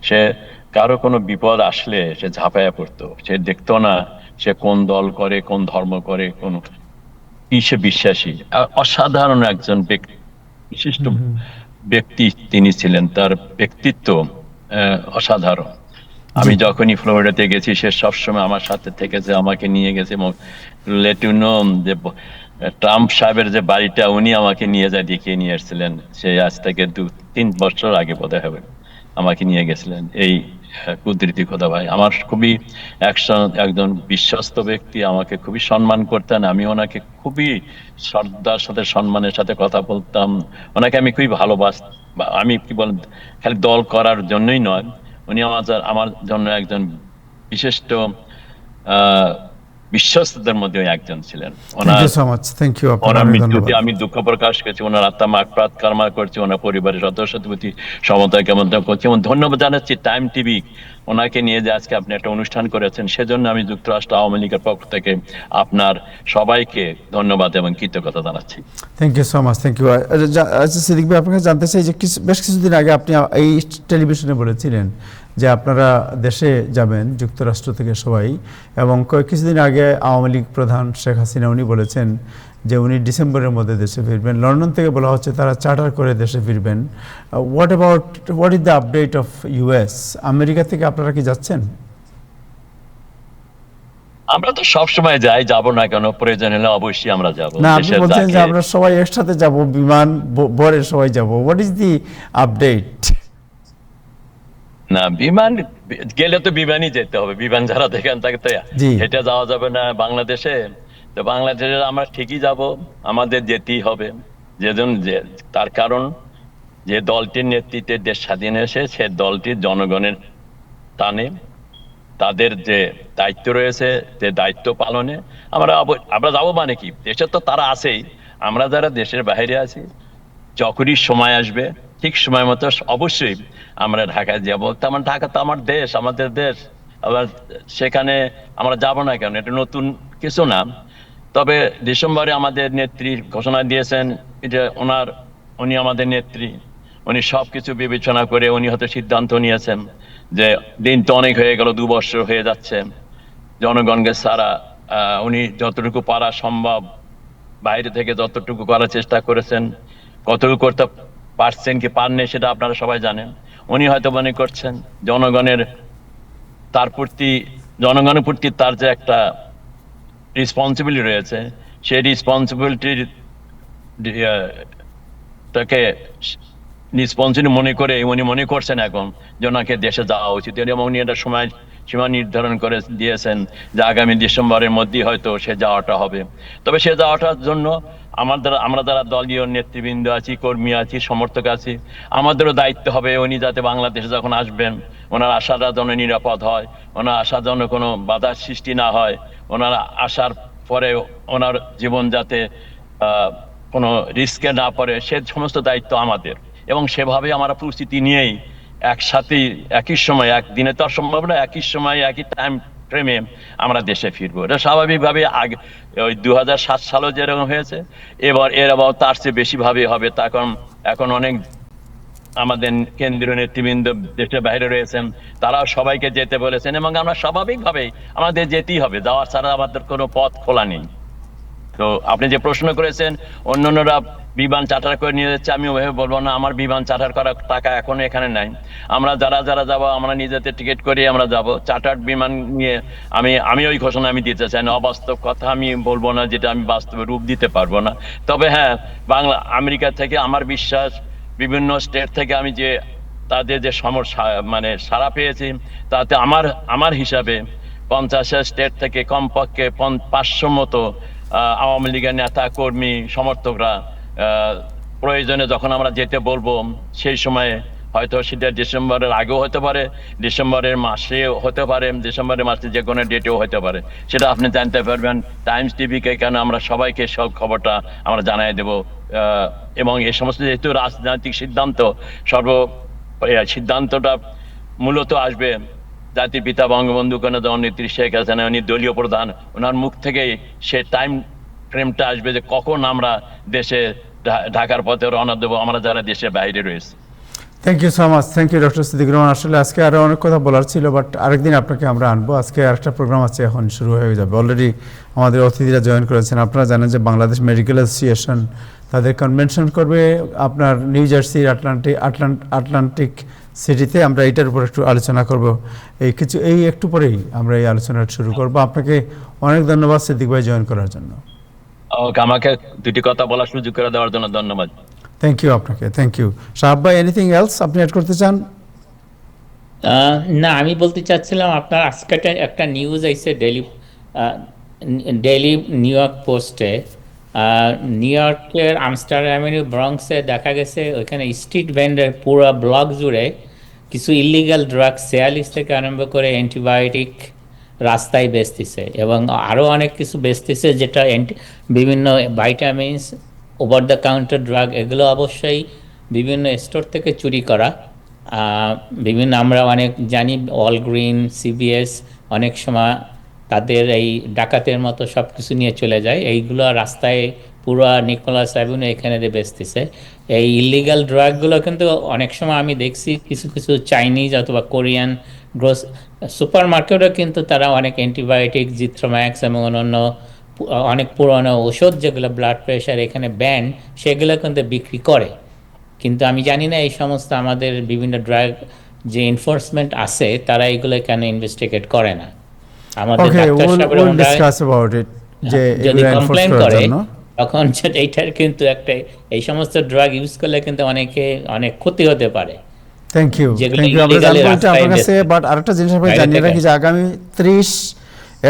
সে কারো কোনো বিপদ আসলে সে ঝাঁপাইয়া পড়তো, সে দেখতো না সে কোন দল করে, কোন ধর্ম করে, কোন কিসে বিশ্বাসী। অসাধারণ একজন বিশিষ্ট ব্যক্তি তিনি ছিলেন, তার ব্যক্তিত্ব অসাধারণ। আমি যখনই ফ্লোরিডাতে গেছি সে সবসময় আমার সাথে থেকেছে, আমাকে নিয়ে গেছে এবং লেট ইউ নো যে ট্রাম্প সাহেবের যে বাড়িটা উনি আমাকে নিয়ে যায় দেখিয়ে নিয়ে এসেছিলেন, সে আজ থেকে 2-3 বছর আগে বোধহয় হবে আমাকে নিয়ে গেছিলেন। এই কুদরতি খোদা ভাই আমার খুবই একজন বিশ্বস্ত ব্যক্তি, আমাকে খুবই সম্মান করতেন, আমি ওনাকে খুবই শ্রদ্ধার সাথে সম্মানের সাথে কথা বলতাম, ওনাকে আমি খুবই ভালোবাসতাম। আমি কি বলেন, খালি দল করার জন্যই নয়, উনি আমার জন্য একজন বিশিষ্ট বিশ্বস্তদের মধ্যে একজন ছিলেন। ওনার মৃত্যুতে আমি দুঃখ প্রকাশ করছি, ওনার আত্মা মাগফিরাত কামনা করছি, ওনার পরিবারের সদস্যদের প্রতি সমবেদনা কামনা করছি এবং ধন্যবাদ জানাচ্ছি টাইম টিভি ওনাকে নিয়ে যে আজকে আপনি একটা অনুষ্ঠান করেছেন, সেজন্য আমি যুক্তরাষ্ট্র আওয়ামী লীগের পক্ষ থেকে আপনার সবাইকে ধন্যবাদ এবং কৃতজ্ঞতা জানাচ্ছি। Thank you so much, thank you. আচ্ছা সিদ্দিক ভাই, আপনাকে জানতে চাই যে বেশ কিছুদিন আগে আপনি এই টেলিভিশনে বলেছিলেন যে আপনারা দেশে যাবেন যুক্তরাষ্ট্র থেকে সবাই, এবং কিছুদিন আগে আওয়ামী লীগ প্রধান শেখ হাসিনা উনি বলেছেন যে উনি ডিসেম্বরের মধ্যে দেশে ফিরবেন। লন্ডন থেকে বলা হচ্ছে তারা চার্টার করে দেশে ফিরবেন। What is the update of US? America থেকে আপনারা কি যাচ্ছেন? আমরা তো সব সময় যাই, যাব না কেন, প্রয়োজন হলে অবশ্যই আমরা যাব। না, আপনি বলছেন যে আমরা সবাই একসাথে যাব, বিমান ভরে সবাই যাব। What is the update? না, বিমান গেলে তো বিমানই যেতে হবে, বিমান যারা দেখেন তাকে তো হেঁটে যাওয়া যাবে না বাংলাদেশে। তো বাংলাদেশে আমরা ঠিকই যাব, আমাদের যেতেই হবে। তার কারণ যে দলটির নেতৃত্বে দেশ স্বাধীন হয়েছে, সে দলটির জনগণের টানে তাদের যে দায়িত্ব রয়েছে, যে দায়িত্ব পালনে আমরা যাবো। মানে কি, দেশে তো তারা আছেই, আমরা যারা দেশের বাইরে আছি যখনই সময় আসবে ঠিক সময় মতো অবশ্যই আমরা ঢাকায় যাবো। তেমন ঢাকা তো আমার দেশ, আমাদের দেশ, আবার সেখানে আমরা যাব না কেন, এটা নতুন কিছু না। তবে ডিসেম্বরে আমাদের নেত্রী ঘোষণা দিয়েছেন, এটা উনি আমাদের নেত্রী, উনি সবকিছু বিবেচনা করে উনি হয়তো সিদ্ধান্ত নিয়েছেন যে দিন তো অনেক হয়ে গেল, 2 বছর হয়ে যাচ্ছে, জনগণকে সারা উনি যতটুকু পারা সম্ভব বাইরে থেকে যতটুকু করার চেষ্টা করেছেন, কতটুকু করতে পারছেন কি পারনি সেটা আপনারা সবাই জানেন। উনি হয়তো মনে করছেন জনগণের প্রতি তার যে একটা রেসপন্সিবিলিটি রয়েছে, সেই রেসপন্সিবিলিটির মনে করে উনি মনে করছেন এখন যে ওনাকে দেশে যাওয়া উচিত, এবং উনি একটা সময় সীমা নির্ধারণ করে দিয়েছেন যে আগামী ডিসেম্বরের মধ্যেই হয়তো সে যাওয়াটা হবে। তবে সে যাওয়াটার জন্য আমরা যারা দলীয় নেতৃবৃন্দ আছি, কর্মী আছি, সমর্থক আছি, আমাদেরও দায়িত্ব হবে উনি যাতে বাংলাদেশে যখন আসবেন ওনার আশাটা যেন নিরাপদ হয়, ওনার আশার জন্য কোনো বাধার সৃষ্টি না হয়, ওনার আসার পরে ওনার জীবন যাতে কোনো রিস্কে না পড়ে, সে সমস্ত দায়িত্ব আমাদের। এবং সেভাবে আমরা প্রস্তুতি নিয়েই একসাথেই একই সময়, একদিনে তো সম্ভব না, একই সময় একই টাইম ফ্রেমে আমরা দেশে ফিরবো। এটা স্বাভাবিকভাবে আগে ওই 2007 সালেও যেরকম হয়েছে, এর আবার তার চেয়ে বেশিভাবে হবে। তখন এখন অনেক আমাদের কেন্দ্রীয় নেতৃবৃন্দ দেশের বাইরে রয়েছেন, তারাও সবাইকে যেতে বলেছেন, এবং আমরা স্বাভাবিকভাবেই আমাদের যেতেই হবে, যাওয়ার ছাড়া আমাদের কোনো পথ খোলা নেই। তো আপনি যে প্রশ্ন করেছেন অন্যান্যরা বিমান চার্টার করে নিয়ে যাচ্ছে, আমি ওভাবে বলবো না, আমার বিমান চার্টার করার টাকা এখনো এখানে নাই। আমরা যারা যাবো আমরা নিজেদের টিকিট করে আমরা যাব। চার্টার্ড বিমান নিয়ে আমি ওই ঘোষণা আমি দিতে চাই না, অবাস্তব কথা আমি বলবো না যেটা আমি বাস্তবে রূপ দিতে পারবো না। তবে হ্যাঁ, আমেরিকা থেকে আমার বিশ্বাস, বিভিন্ন স্টেট থেকে আমি যে তাদের যে সাড়া পেয়েছি, তাতে আমার হিসাবে 50 স্টেট থেকে কমপক্ষে 500 মতো আওয়ামী লীগের নেতা, কর্মী, সমর্থকরা প্রয়োজনে যখন আমরা যেতে বলবো সেই সময়ে, হয়তো সেটা ডিসেম্বরের আগেও হতে পারে, ডিসেম্বরের মাসে হতে পারে, ডিসেম্বরের মাসে যে কোনো ডেটেও হতে পারে, সেটা আপনি জানতে পারবেন টাইমস টিভিকে। কেন আমরা সবাইকে সব খবরটা আমরা জানাই দেব। এবং এই সমস্ত যেহেতু রাজনৈতিক সিদ্ধান্তটা মূলত আসবে জাতির পিতা বঙ্গবন্ধু নেত্রী শেখ হাসিনা, উনি দলীয় প্রধান, ওনার মুখ থেকেই সে টাইম ফ্রেমটা আসবে যে কখন আমরা দেশে ঢাকার পথে রওনা দেবো, আমরা যারা দেশের বাইরে রয়েছে। Thank you so much, thank you doctor Siddiqur Rahman. আসলে আজকে আরও অনেক কথা বলার ছিল, বাট আরেকদিন আপনাকে আমরা আনবো। আজকে আরেকটা প্রোগ্রাম আছে, এখন শুরু হয়ে যাবে। অলরেডি আমাদের অতিথিরা জয়েন করেছেন। আপনারা জানেন যে বাংলাদেশ মেডিকেল অ্যাসোসিয়েশন তাদের কনভেনশন করবে আপনার নিউ জার্সির আটলান্টিক সিটিতে। আমরা এটার উপর একটু আলোচনা করব, এই একটু পরেই আমরা এই আলোচনাটা শুরু করব। আপনাকে অনেক ধন্যবাদ সিদ্দিক ভাই জয়েন করার জন্য। আমাকে দুটি কথা বলার সুযোগ করে দেওয়ার জন্য ধন্যবাদ। থ্যাংক ইউ আপনাকে, থ্যাংক ইউ। শাহাব ভাই, এনিথিং এলস আপনি অ্যাড করতে চান? না, আমি বলতে চাচ্ছিলাম আপনার আজকে একটা নিউজ আইছে ডেইলি নিউ ইয়র্ক পোস্টে। নিউ ইয়র্কের আমস্টারডাম অ্যাভিনিউ ব্রঙ্কসে দেখা গেছে ওইখানে স্ট্রিট ভেন্ডার পুরো ব্লক জুড়ে কিছু ইলিগাল ড্রাগ, সিয়ালিস থেকে আরম্ভ করে অ্যান্টিবায়োটিক রাস্তায় বেচতেছে, এবং আরও অনেক কিছু বেচতেছে যেটা বিভিন্ন vitamins, over the counter drug, এগুলো অবশ্যই বিভিন্ন স্টোর থেকে চুরি করা। বিভিন্ন আমরা অনেক জানি অলগ্রিন, সিবিএস অনেক সময় তাদের এই ডাকাতের মতো সব কিছু নিয়ে চলে যায়। এইগুলো রাস্তায় পুরো নিকোলাস অ্যাভিনিউ এখানে বেচতেছে। এই ইলিগাল ড্রাগগুলো কিন্তু অনেক সময় আমি দেখছি কিছু কিছু চাইনিজ অথবা কোরিয়ান সুপার মার্কেটও কিন্তু তারা অনেক অ্যান্টিবায়োটিক, জিথ্রোম্যাক্স এবং অন্যান্য অনেক পুরনো ওষুধ যেগুলো ব্লাড প্রেশার এখানে ব্যান্ড, সেগুলো কিন্তু বিক্রি করে। কিন্তু আমি জানি না এই সমস্ত আমাদের বিভিন্ন ড্রাগ যে এনফোর্সমেন্ট আছে তারা এগুলো কেন ইনভেস্টিগেট করে না। আমাদের যদি কমপ্লেন করে তখন এইটার কিন্তু একটা এই সমস্ত ড্রাগ ইউজ করলে কিন্তু অনেক ক্ষতি হতে পারে। Thank you, thank you. আমরা জানবো এটা আপনার কাছে, বাট আরেকটা জিনিস আপনাকে জানিয়ে রাখি যে আগামী 30,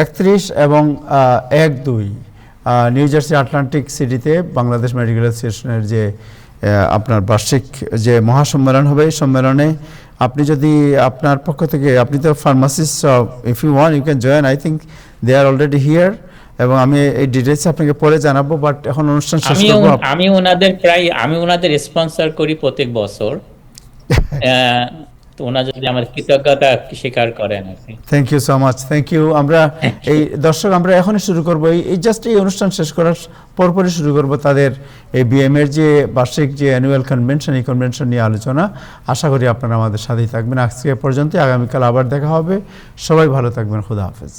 31 এবং 1-2 নিউ জার্সি আটলান্টিক সিটিতে বাংলাদেশ মেডিকেল অ্যাসোসিয়েশনের যে আপনার বার্ষিক যে মহাসম্মেলন হবে, এই সম্মেলনে আপনি যদি আপনার পক্ষ থেকে, আপনি তো pharmacist, if you want you can join. I think they are already here, এবং আমি এই ডিটেইলস আপনাকে পরে জানাবো, বাট এখন অনুষ্ঠান শেষ করব। আমি ওনাদের স্পন্সর করি প্রত্যেক বছর, তো ওনা যদি আমার কৃতজ্ঞতা স্বীকার করেন। Thank you so much, thank you. আমরা এই দর্শক আমরা এখনই শুরু করবো, এই জাস্ট এই অনুষ্ঠান শেষ করার পরপরই শুরু করব তাদের এই বিএমের যে বার্ষিক যে অ্যানুয়াল কনভেনশন, এই কনভেনশন নিয়ে আলোচনা। আশা করি আপনারা আমাদের সাথেই থাকবেন। আজকে পর্যন্ত, আগামীকাল আবার দেখা হবে। সবাই ভালো থাকবেন, খুদা হাফেজ।